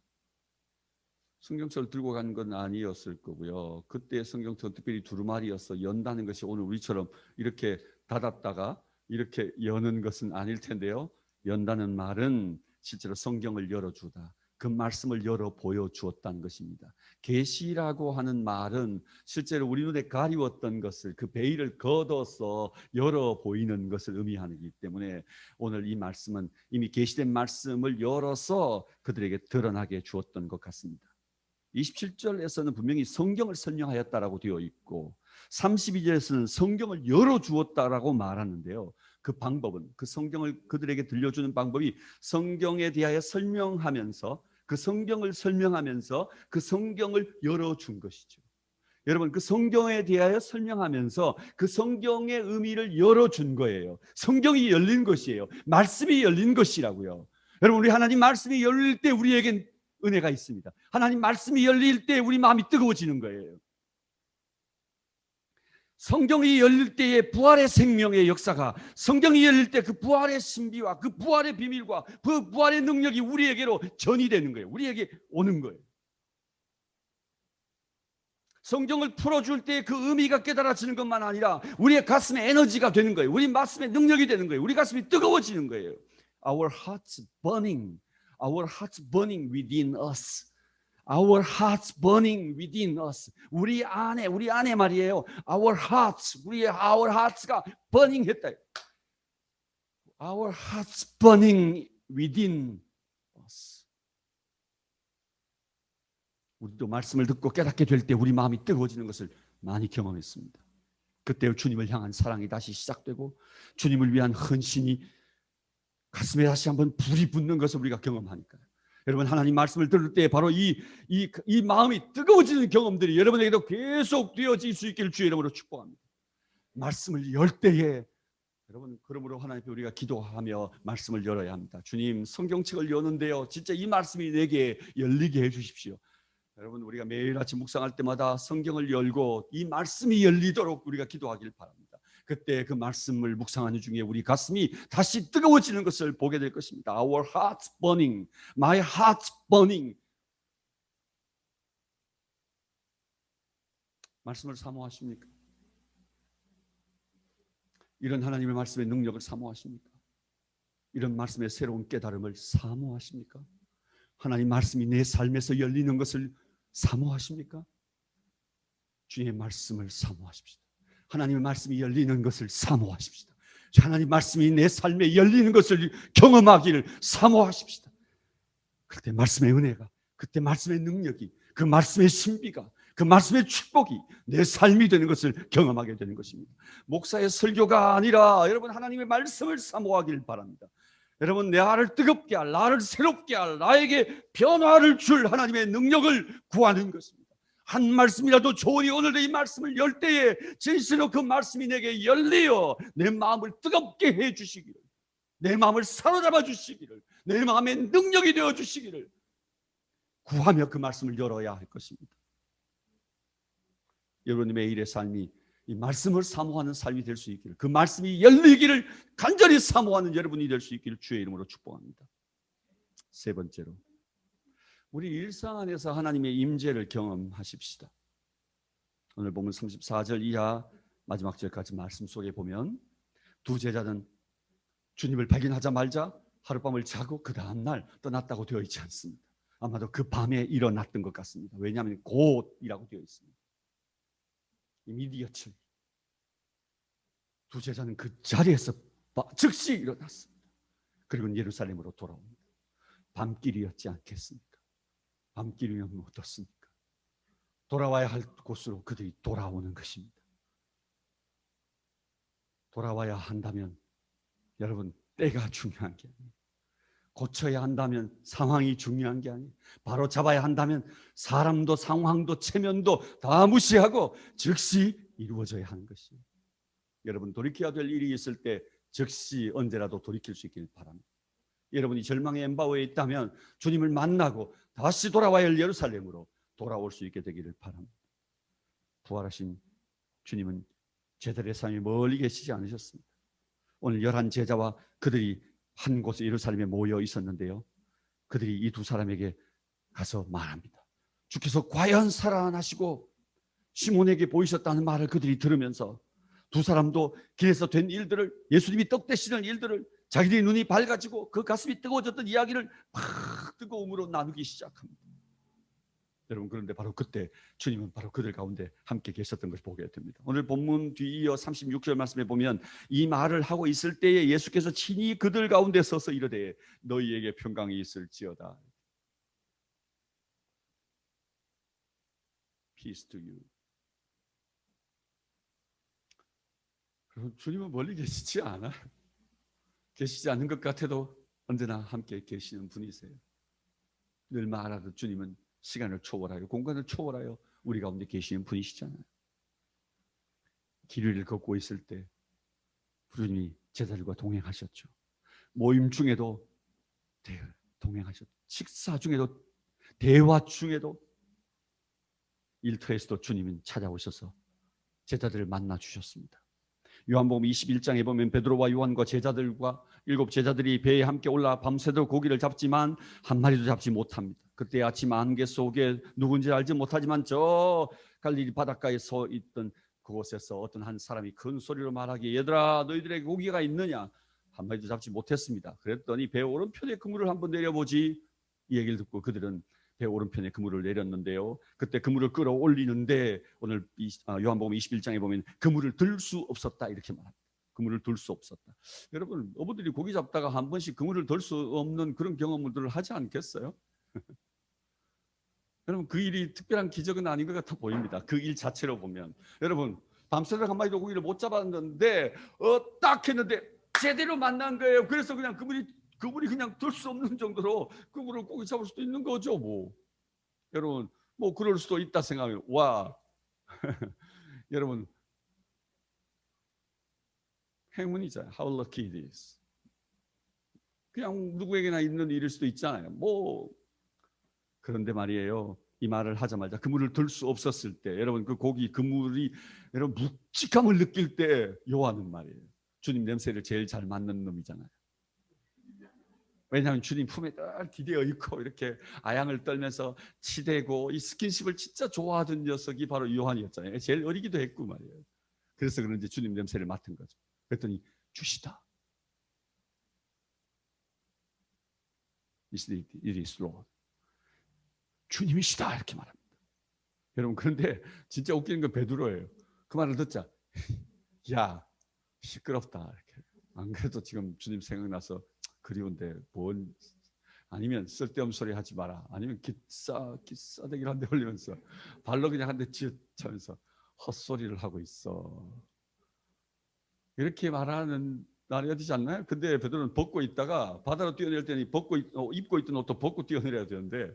Speaker 2: 성경책을 들고 간 건 아니었을 거고요. 그때 성경책은 특별히 두루마리여서 연다는 것이 오늘 우리처럼 이렇게 닫았다가 이렇게 여는 것은 아닐 텐데요. 연다는 말은 실제로 성경을 열어주다. 그 말씀을 열어 보여주었다는 것입니다. 계시라고 하는 말은 실제로 우리 눈에 가리웠던 것을 그 베일을 걷어서 열어 보이는 것을 의미하기 때문에 오늘 이 말씀은 이미 계시된 말씀을 열어서 그들에게 드러나게 주었던 것 같습니다. 27절에서는 분명히 성경을 설명하였다라고 되어 있고 32절에서는 성경을 열어주었다라고 말하는데요. 그 방법은 그 성경을 그들에게 들려주는 방법이 성경에 대하여 설명하면서 그 성경을 설명하면서 그 성경을 열어준 것이죠. 여러분 그 성경에 대하여 설명하면서 그 성경의 의미를 열어준 거예요. 성경이 열린 것이에요. 말씀이 열린 것이라고요. 여러분 우리 하나님 말씀이 열릴 때 우리에겐 은혜가 있습니다. 하나님 말씀이 열릴 때 우리 마음이 뜨거워지는 거예요. 성경이 열릴 때의 부활의 생명의 역사가 성경이 열릴 때 그 부활의 신비와 그 부활의 비밀과 그 부활의 능력이 우리에게로 전이되는 거예요. 우리에게 오는 거예요. 성경을 풀어줄 때 그 의미가 깨달아지는 것만 아니라 우리의 가슴에 에너지가 되는 거예요. 우리 가슴에 능력이 되는 거예요. 우리 가슴이 뜨거워지는 거예요. Our hearts burning. Our hearts burning within us. Our hearts burning within us. 우리 안에 말이에요. Our hearts, our hearts가 burning 했다. Our hearts burning within us. 우리도 말씀을 듣고 깨닫게 될 때 우리 마음이 뜨거워지는 것을 많이 경험했습니다. 그때 주님을 향한 사랑이 다시 시작되고 주님을 위한 헌신이 가슴에 다시 한번 불이 붙는 것을 우리가 경험하니까요. 여러분 하나님 말씀을 들을 때 바로 이 마음이 뜨거워지는 경험들이 여러분에게도 계속 되어질 수 있기를 주의 이름으로 축복합니다. 말씀을 열 때에 여러분 그러므로 하나님 앞에 우리가 기도하며 말씀을 열어야 합니다. 주님 성경책을 여는데요. 진짜 이 말씀이 내게 열리게 해 주십시오. 여러분 우리가 매일 아침 묵상할 때마다 성경을 열고 이 말씀이 열리도록 우리가 기도하길 바랍니다. 그때 그 말씀을 묵상하는 중에 우리 가슴이 다시 뜨거워지는 것을 보게 될 것입니다. Our hearts burning, my heart's burning. 말씀을 사모하십니까? 이런 하나님의 말씀의 능력을 사모하십니까? 이런 말씀의 새로운 깨달음을 사모하십니까? 하나님 말씀이 내 삶에서 열리는 것을 사모하십니까? 주의 말씀을 사모하십시오. 하나님의 말씀이 열리는 것을 사모하십시오. 하나님 말씀이 내 삶에 열리는 것을 경험하기를 사모하십시오. 그때 말씀의 은혜가, 그때 말씀의 능력이, 그 말씀의 신비가, 그 말씀의 축복이 내 삶이 되는 것을 경험하게 되는 것입니다. 목사의 설교가 아니라 여러분 하나님의 말씀을 사모하길 바랍니다. 여러분 나를 뜨겁게 할, 나를 새롭게 할, 나에게 변화를 줄 하나님의 능력을 구하는 것입니다. 한 말씀이라도 좋으니 오늘도 이 말씀을 열 때에 진실로 그 말씀이 내게 열리어 내 마음을 뜨겁게 해주시기를, 내 마음을 사로잡아 주시기를, 내 마음의 능력이 되어 주시기를 구하며 그 말씀을 열어야 할 것입니다. 여러분의 매일의 삶이 이 말씀을 사모하는 삶이 될 수 있기를, 그 말씀이 열리기를 간절히 사모하는 여러분이 될 수 있기를 주의 이름으로 축복합니다. 세 번째로 우리 일상 안에서 하나님의 임재를 경험하십시다. 오늘 보면 34절 이하 마지막 절까지 말씀 속에 보면 두 제자는 주님을 발견하자마자 하룻밤을 자고 그 다음날 떠났다고 되어 있지 않습니다. 아마도 그 밤에 일어났던 것 같습니다. 왜냐하면 곧이라고 되어 있습니다. 이미디어트. 두 제자는 그 자리에서 즉시 일어났습니다. 그리고 예루살렘으로 돌아옵니다. 밤길이었지 않겠습니까? 밤길이면 어떻습니까? 돌아와야 할 곳으로 그들이 돌아오는 것입니다. 돌아와야 한다면 여러분 때가 중요한 게 아니에요. 고쳐야 한다면 상황이 중요한 게 아니에요. 바로 잡아야 한다면 사람도 상황도 체면도 다 무시하고 즉시 이루어져야 하는 것이에요. 여러분, 돌이켜야 될 일이 있을 때 즉시 언제라도 돌이킬 수 있길 바랍니다. 여러분이 절망의 엠바오에 있다면 주님을 만나고 다시 돌아와야 할 예루살렘으로 돌아올 수 있게 되기를 바랍니다. 부활하신 주님은 제자들의 삶이 멀리 계시지 않으셨습니다. 오늘 11 제자와 그들이 한 곳에 예루살렘에 모여 있었는데요, 그들이 이 두 사람에게 가서 말합니다. 주께서 과연 살아나시고 시몬에게 보이셨다는 말을 그들이 들으면서 두 사람도 길에서 된 일들을, 예수님이 떡 대시는 일들을, 자기들의 눈이 밝아지고 그 가슴이 뜨거워졌던 이야기를 막 뜨거움으로 나누기 시작합니다. 여러분, 그런데 바로 그때 주님은 바로 그들 가운데 함께 계셨던 것을 보게 됩니다. 오늘 본문 뒤이어 36절 말씀에 보면 이 말을 하고 있을 때에 예수께서 친히 그들 가운데 서서 이르되 너희에게 평강이 있을지어다. Peace to you. 그럼 주님은 멀리 계시지 않아요. 계시지 않은 것 같아도 언제나 함께 계시는 분이세요. 늘 말하듯 주님은 시간을 초월하여 공간을 초월하여 우리 가운데 계시는 분이시잖아요. 길 위를 걷고 있을 때 주님이 제자들과 동행하셨죠. 모임 중에도 동행하셨죠. 식사 중에도, 대화 중에도, 일터에서도 주님은 찾아오셔서 제자들을 만나 주셨습니다. 요한복음 21장에 보면 베드로와 요한과 제자들과 7 제자들이 배에 함께 올라 밤새도록 고기를 잡지만 한 마리도 잡지 못합니다. 그때 아침 안개 속에 누군지 알지 못하지만 저 갈릴리 바닷가에 서 있던 그곳에서 어떤 한 사람이 큰 소리로 말하기에 얘들아 너희들에게 고기가 있느냐? 한 마리도 잡지 못했습니다. 그랬더니 배 오른편에 그물을 한번 내려보지. 이 얘기를 듣고 그들은 배 오른편에 그물을 내렸는데요, 그때 그물을 끌어올리는데 오늘 요한복음 21장에 보면 그물을 들 수 없었다 이렇게 말합니다. 그물을 들 수 없었다. 여러분, 어부들이 고기 잡다가 한 번씩 그물을 들 수 없는 그런 경험들을 하지 않겠어요? 여러분, 그 일이 특별한 기적은 아닌 것 같아 보입니다. 그 일 자체로 보면. 여러분, 밤새도록 한 마리도 고기를 못 잡았는데 딱 했는데 제대로 만난 거예요. 그래서 그냥 그물이 그냥 들 수 없는 정도로 그물을 고기 잡을 수도 있는 거죠. 뭐 여러분, 뭐 그럴 수도 있다 생각하면 와 여러분, 행운이잖아요. How lucky it is. 그냥 누구에게나 있는 일일 수도 있잖아요. 뭐 그런데 말이에요, 이 말을 하자마자 그물을 들 수 없었을 때 여러분, 그 고기 그물이 여러분 묵직함을 느낄 때 요한은 말이에요, 주님 냄새를 제일 잘 맡는 놈이잖아요. 왜냐하면 주님 품에 늘 기대어 있고 이렇게 아양을 떨면서 치대고 이 스킨십을 진짜 좋아하던 녀석이 바로 요한이었잖아요. 제일 어리기도 했고 말이에요. 그래서 그런지 주님 냄새를 맡은 거죠. 그랬더니 주시다. It is Lord. 주님이시다 이렇게 말합니다. 여러분, 그런데 진짜 웃기는 건 베드로예요. 그 말을 듣자 야 시끄럽다 이렇게. 안 그래도 지금 주님 생각나서 그리운데 뭔, 아니면 쓸데없는 소리 하지 마라, 아니면 기싸대기를 한 대 올리면서 발로 그냥 한 대 치면서 헛소리를 하고 있어 이렇게 말하는 날이 어디지 않나요? 근데 베드로는 벗고 있다가 바다로 뛰어내릴 때는 입고 있던 옷도 벗고 뛰어내려야 되는데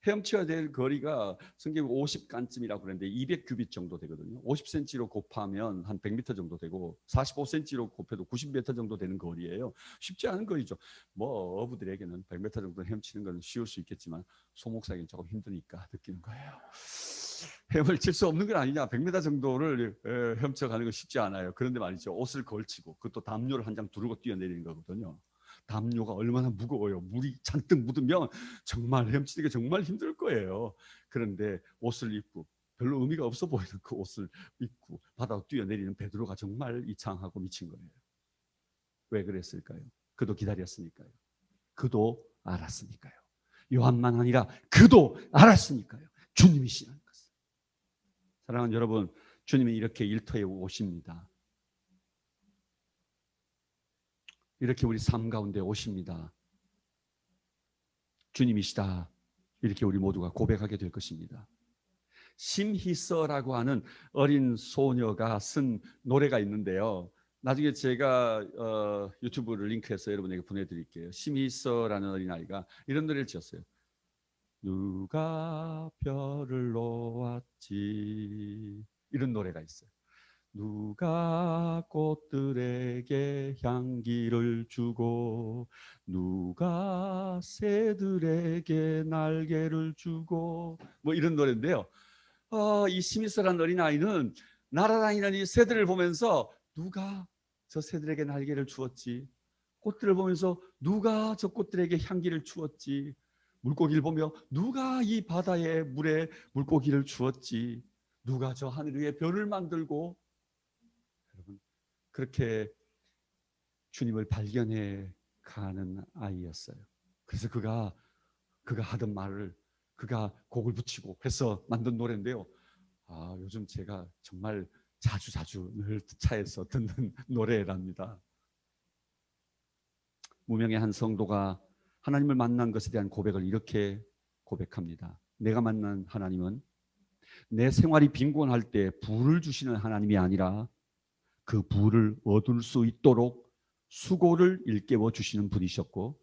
Speaker 2: 헤엄쳐야 될 거리가 성경 50간쯤이라고 그러는데 200규빗 정도 되거든요. 50cm로 곱하면 한 100m 정도 되고 45cm로 곱해도 90m 정도 되는 거리예요. 쉽지 않은 거리죠. 뭐 어부들에게는 100m 정도 헤엄치는 건 쉬울 수 있겠지만 소목사에게는 조금 힘드니까 느끼는 거예요. 헤엄을 칠 수 없는 건 아니냐. 100m 정도를 헤엄쳐가는 건 쉽지 않아요. 그런데 말이죠, 옷을 걸치고 그것도 담요를 한 장 두르고 뛰어내리는 거거든요. 담요가 얼마나 무거워요. 물이 잔뜩 묻으면 정말 헤엄치기가 정말 힘들 거예요. 그런데 옷을 입고 별로 의미가 없어 보이는 그 옷을 입고 바다로 뛰어내리는 베드로가 정말 이창하고 미친 거예요. 왜 그랬을까요? 그도 기다렸으니까요. 그도 알았으니까요. 요한만 아니라 그도 알았으니까요. 주님이시라는 것을. 사랑하는 여러분, 주님이 이렇게 일터에 오십니다. 이렇게 우리 삶 가운데 오십니다. 주님이시다. 이렇게 우리 모두가 고백하게 될 것입니다. 심희서라고 하는 어린 소녀가 쓴 노래가 있는데요, 나중에 제가 유튜브를 링크해서 여러분에게 보내드릴게요. 심희서라는 어린아이가 이런 노래를 지었어요. 누가 별을 놓았지, 이런 노래가 있어요. 누가 꽃들에게 향기를 주고 누가 새들에게 날개를 주고, 뭐 이런 노래인데요. 이 심희서라는 어린아이는 날아다니는 이 새들을 보면서 누가 저 새들에게 날개를 주었지, 꽃들을 보면서 누가 저 꽃들에게 향기를 주었지, 물고기를 보며 누가 이 바다의 물에 물고기를 주었지, 누가 저 하늘 위에 별을 만들고, 여러분 그렇게 주님을 발견해 가는 아이였어요. 그래서 그가 하던 말을 그가 곡을 붙이고 해서 만든 노래인데요. 요즘 제가 정말 자주 늘 차에서 듣는 노래랍니다. 무명의 한 성도가 하나님을 만난 것에 대한 고백을 이렇게 고백합니다. 내가 만난 하나님은 내 생활이 빈곤할 때 부를 주시는 하나님이 아니라 그 부를 얻을 수 있도록 수고를 일깨워 주시는 분이셨고,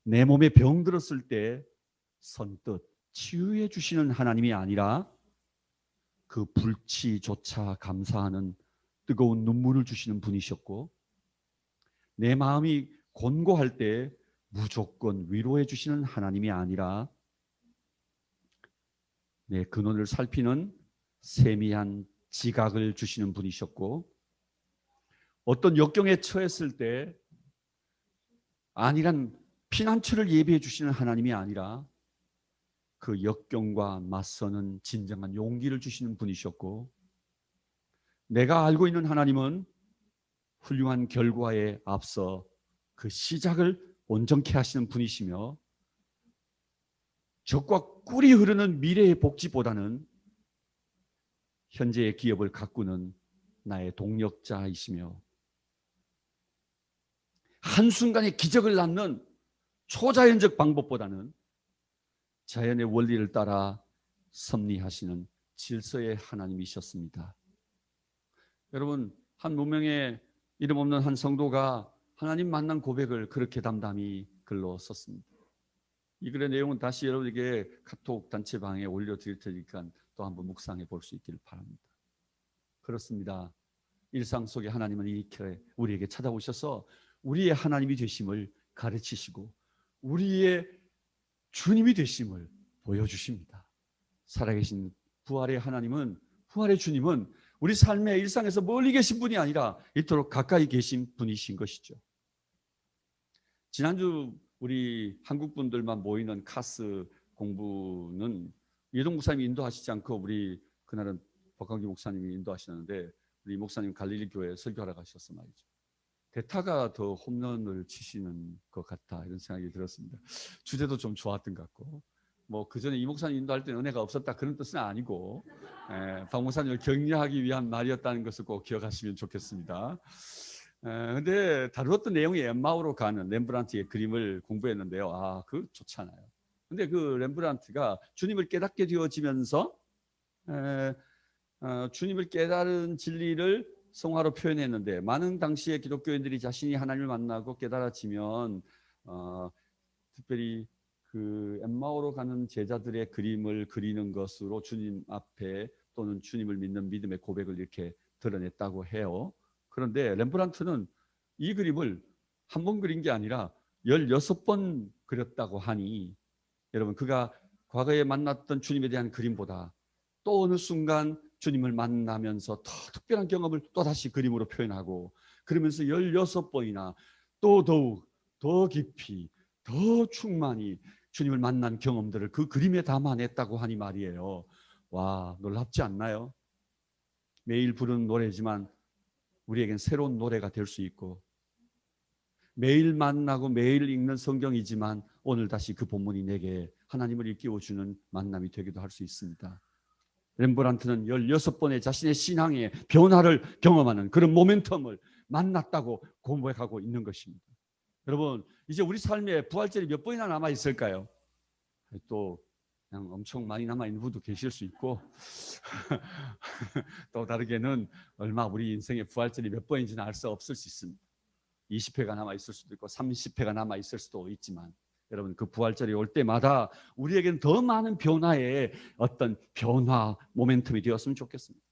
Speaker 2: 내 몸에 병 들었을 때 선뜻 치유해 주시는 하나님이 아니라 그 불치조차 감사하는 뜨거운 눈물을 주시는 분이셨고, 내 마음이 곤고할 때 무조건 위로해 주시는 하나님이 아니라 내 근원을 살피는 세미한 지각을 주시는 분이셨고, 어떤 역경에 처했을 때 안일한 피난처를 예비해 주시는 하나님이 아니라 그 역경과 맞서는 진정한 용기를 주시는 분이셨고, 내가 알고 있는 하나님은 훌륭한 결과에 앞서 그 시작을 온전케 하시는 분이시며, 적과 꿀이 흐르는 미래의 복지보다는 현재의 기업을 가꾸는 나의 동력자이시며, 한순간에 기적을 낳는 초자연적 방법보다는 자연의 원리를 따라 섭리하시는 질서의 하나님이셨습니다. 여러분, 한 무명의 이름 없는 한 성도가 하나님 만난 고백을 그렇게 담담히 글로 썼습니다. 이 글의 내용은 다시 여러분에게 카톡 단체방에 올려드릴 테니까 또 한번 묵상해 볼 수 있기를 바랍니다. 그렇습니다. 일상 속에 하나님은 이렇게 우리에게 찾아오셔서 우리의 하나님이 되심을 가르치시고 우리의 주님이 되심을 보여주십니다. 살아계신 부활의 하나님은, 부활의 주님은 우리 삶의 일상에서 멀리 계신 분이 아니라 이토록 가까이 계신 분이신 것이죠. 지난주 우리 한국 분들만 모이는 카스 공부는 예동 목사님이 인도하시지 않고 우리 그날은 박광기 목사님이 인도하시는데, 우리 목사님 갈릴리 교회에 설교하러 가셨어 말이죠. 대타가 더 홈런을 치시는 것 같다, 이런 생각이 들었습니다. 주제도 좀 좋았던 것 같고, 뭐 그 전에 이 목사님 인도할 때는 은혜가 없었다 그런 뜻은 아니고, 박 목사님을 격려하기 위한 말이었다는 것을 꼭 기억하시면 좋겠습니다. 근데 다루었던 내용이 엠마오로 가는 렘브란트의 그림을 공부했는데요. 그 좋잖아요. 근데 그 렘브란트가 주님을 깨닫게 되어지면서 주님을 깨달은 진리를 성화로 표현했는데, 많은 당시의 기독교인들이 자신이 하나님을 만나고 깨달아지면 특별히 그 엠마오로 가는 제자들의 그림을 그리는 것으로 주님 앞에 또는 주님을 믿는 믿음의 고백을 이렇게 드러냈다고 해요. 그런데 렘브란트는 이 그림을 한 번 그린 게 아니라 16번 그렸다고 하니, 여러분 그가 과거에 만났던 주님에 대한 그림보다 또 어느 순간 주님을 만나면서 더 특별한 경험을 또 다시 그림으로 표현하고, 그러면서 16번이나 또 더욱 더 깊이 더 충만히 주님을 만난 경험들을 그 그림에 담아냈다고 하니 말이에요. 와, 놀랍지 않나요? 매일 부르는 노래지만 우리에겐 새로운 노래가 될 수 있고, 매일 만나고 매일 읽는 성경이지만 오늘 다시 그 본문이 내게 하나님을 일깨워주는 만남이 되기도 할 수 있습니다. 렘브란트는 16번의 자신의 신앙의 변화를 경험하는 그런 모멘텀을 만났다고 고백하고 있는 것입니다. 여러분, 이제 우리 삶에 부활절이 몇 번이나 남아 있을까요? 또 그냥 엄청 많이 남아있는 분도 계실 수 있고 또 다르게는 얼마 우리 인생의 부활절이 몇 번인지는 알 수 없을 수 있습니다. 20회가 남아있을 수도 있고 30회가 남아있을 수도 있지만 여러분 그 부활절이 올 때마다 우리에게는 더 많은 변화의 어떤 변화 모멘텀이 되었으면 좋겠습니다.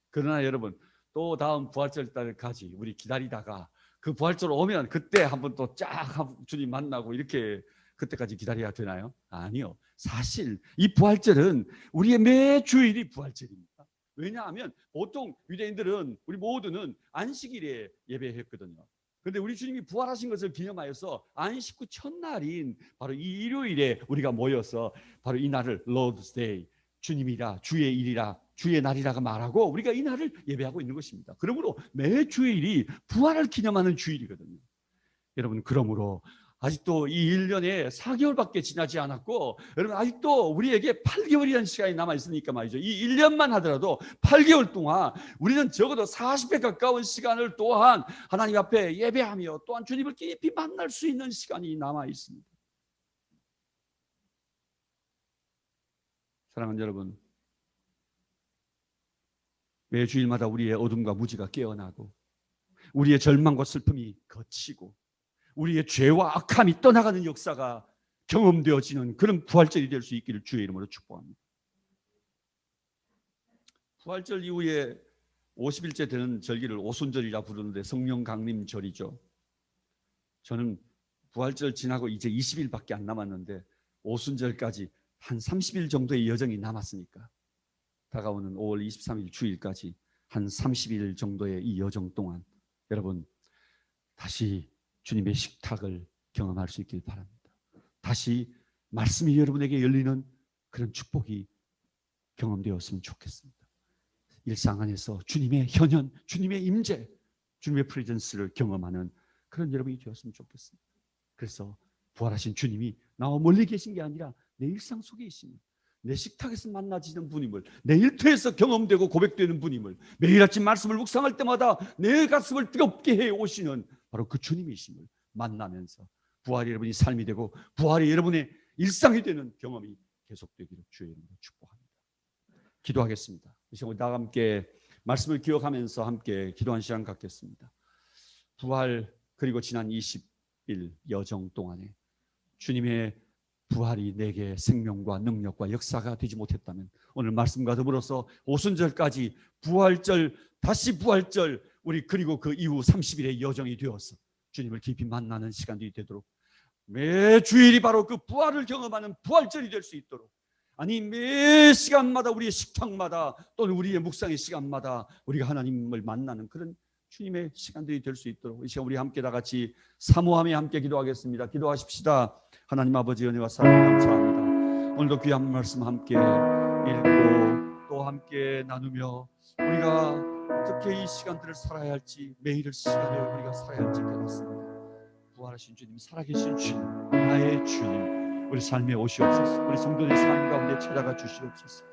Speaker 2: 그러나 여러분 또 다음 부활절 때까지 우리 기다리다가 그 부활절 오면 그때 한번 또 쫙 주님 만나고 이렇게 그때까지 기다려야 되나요? 아니요. 사실 이 부활절은 우리의 매 주일이 부활절입니다. 왜냐하면 보통 유대인들은 우리 모두는 안식일에 예배했거든요. 그런데 우리 주님이 부활하신 것을 기념하여서 안식 후 첫날인 바로 이 일요일에 우리가 모여서 바로 이 날을 Lord's Day, 주님이라 주의 일이라 주의 날이라고 말하고 우리가 이 날을 예배하고 있는 것입니다. 그러므로 매 주일이 부활을 기념하는 주일이거든요. 여러분 그러므로 아직도 이 1년에 4개월밖에 지나지 않았고 여러분 아직도 우리에게 8개월이라는 시간이 남아있으니까 말이죠. 이 1년만 하더라도 8개월 동안 우리는 적어도 40회 가까운 시간을 또한 하나님 앞에 예배하며 또한 주님을 깊이 만날 수 있는 시간이 남아있습니다. 사랑하는 여러분, 매 주일마다 우리의 어둠과 무지가 깨어나고 우리의 절망과 슬픔이 걷히고 우리의 죄와 악함이 떠나가는 역사가 경험되어지는 그런 부활절이 될 수 있기를 주의 이름으로 축복합니다. 부활절 이후에 50일째 되는 절기를 오순절이라 부르는데 성령 강림절이죠. 저는 부활절 지나고 이제 20일밖에 안 남았는데 오순절까지 한 30일 정도의 여정이 남았으니까 다가오는 5월 23일 주일까지 한 30일 정도의 이 여정 동안 여러분 다시 주님의 식탁을 경험할 수 있길 바랍니다. 다시 말씀이 여러분에게 열리는 그런 축복이 경험되었으면 좋겠습니다. 일상 안에서 주님의 현현, 주님의 임재, 주님의 프레젠스를 경험하는 그런 여러분이 되었으면 좋겠습니다. 그래서 부활하신 주님이 나와 멀리 계신 게 아니라 내 일상 속에 있습니다. 내 식탁에서 만나지는 분임을, 내 일터에서 경험되고 고백되는 분임을, 매일 아침 말씀을 묵상할 때마다 내 가슴을 뜨겁게 해 오시는 바로 그 주님이심을 만나면서 부활이 여러분이 삶이 되고 부활이 여러분의 일상이 되는 경험이 계속되기를 주의 이름으로 축복합니다. 기도하겠습니다. 이 시간 우리 다 함께 말씀을 기억하면서 함께 기도한 시간 갖겠습니다. 부활 그리고 지난 20일 여정 동안에 주님의 부활이 내게 생명과 능력과 역사가 되지 못했다면 오늘 말씀과 더불어서 오순절까지 부활절 다시 부활절 우리 그리고 그 이후 30일의 여정이 되어서 주님을 깊이 만나는 시간들이 되도록 매 주일이 바로 그 부활을 경험하는 부활절이 될 수 있도록 아니 매 시간마다 우리의 식탁마다 또는 우리의 묵상의 시간마다 우리가 하나님을 만나는 그런 주님의 시간들이 될 수 있도록 이 시간 우리 함께 다 같이 사모하며 함께 기도하겠습니다. 기도하십시다. 하나님 아버지 은혜와 사랑 감사합니다. 오늘도 귀한 말씀 함께 읽고 또 함께 나누며 우리가 어떻게 이 시간들을 살아야 할지 매일의 시간을 우리가 살아야 할지 깨닫습니다. 부활하신 주님, 살아계신 주님, 나의 주님, 우리 삶에 오시옵소서. 우리 성도의 삶 가운데 찾아가 주시옵소서.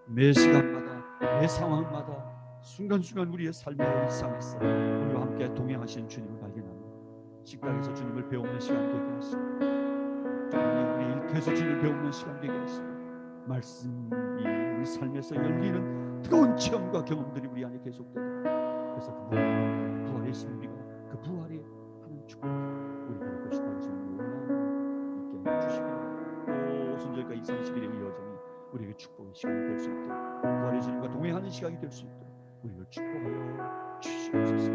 Speaker 2: 매 시간마다 매 상황마다 순간순간 우리의 삶의 일상에서 우리와 함께 동행하시는 주님을 발견합니다. 식당에서 주님을 배우는 시간 되게 하시고 우리 일터에서 주님을 배우는 시간 되게 하시고 말씀이 우리 삶에서 열리는 뜨거운 체험과 경험들이 우리 안에 계속되도록 그래서 그 부활의 신비가 그 부활의 하는 축복 우리가 볼 것이다 하시는 원망을 있게 해주시고 또 오순절까지 30일의 여정이 우리에게 축복의 시간이 될 수 있도록 부활의 주님과 동행하는 시간이 될 수 있도록 우리를 축복하여 주시옵소서.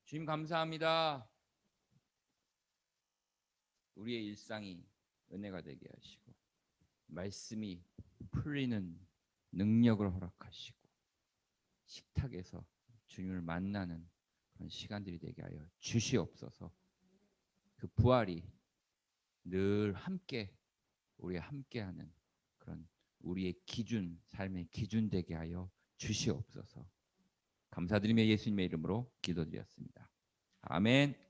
Speaker 1: 주님 감사합니다. 우리의 일상이 은혜가 되게 하시고 말씀이 풀리는 능력을 허락하시고 식탁에서 주님을 만나는 그런 시간들이 되게 하여 주시옵소서. 그 부활이 늘 함께 우리와 함께하는 그런 우리의 기준, 삶의 기준 되게 하여 주시옵소서. 감사드리며 예수님의 이름으로 기도드렸습니다. 아멘.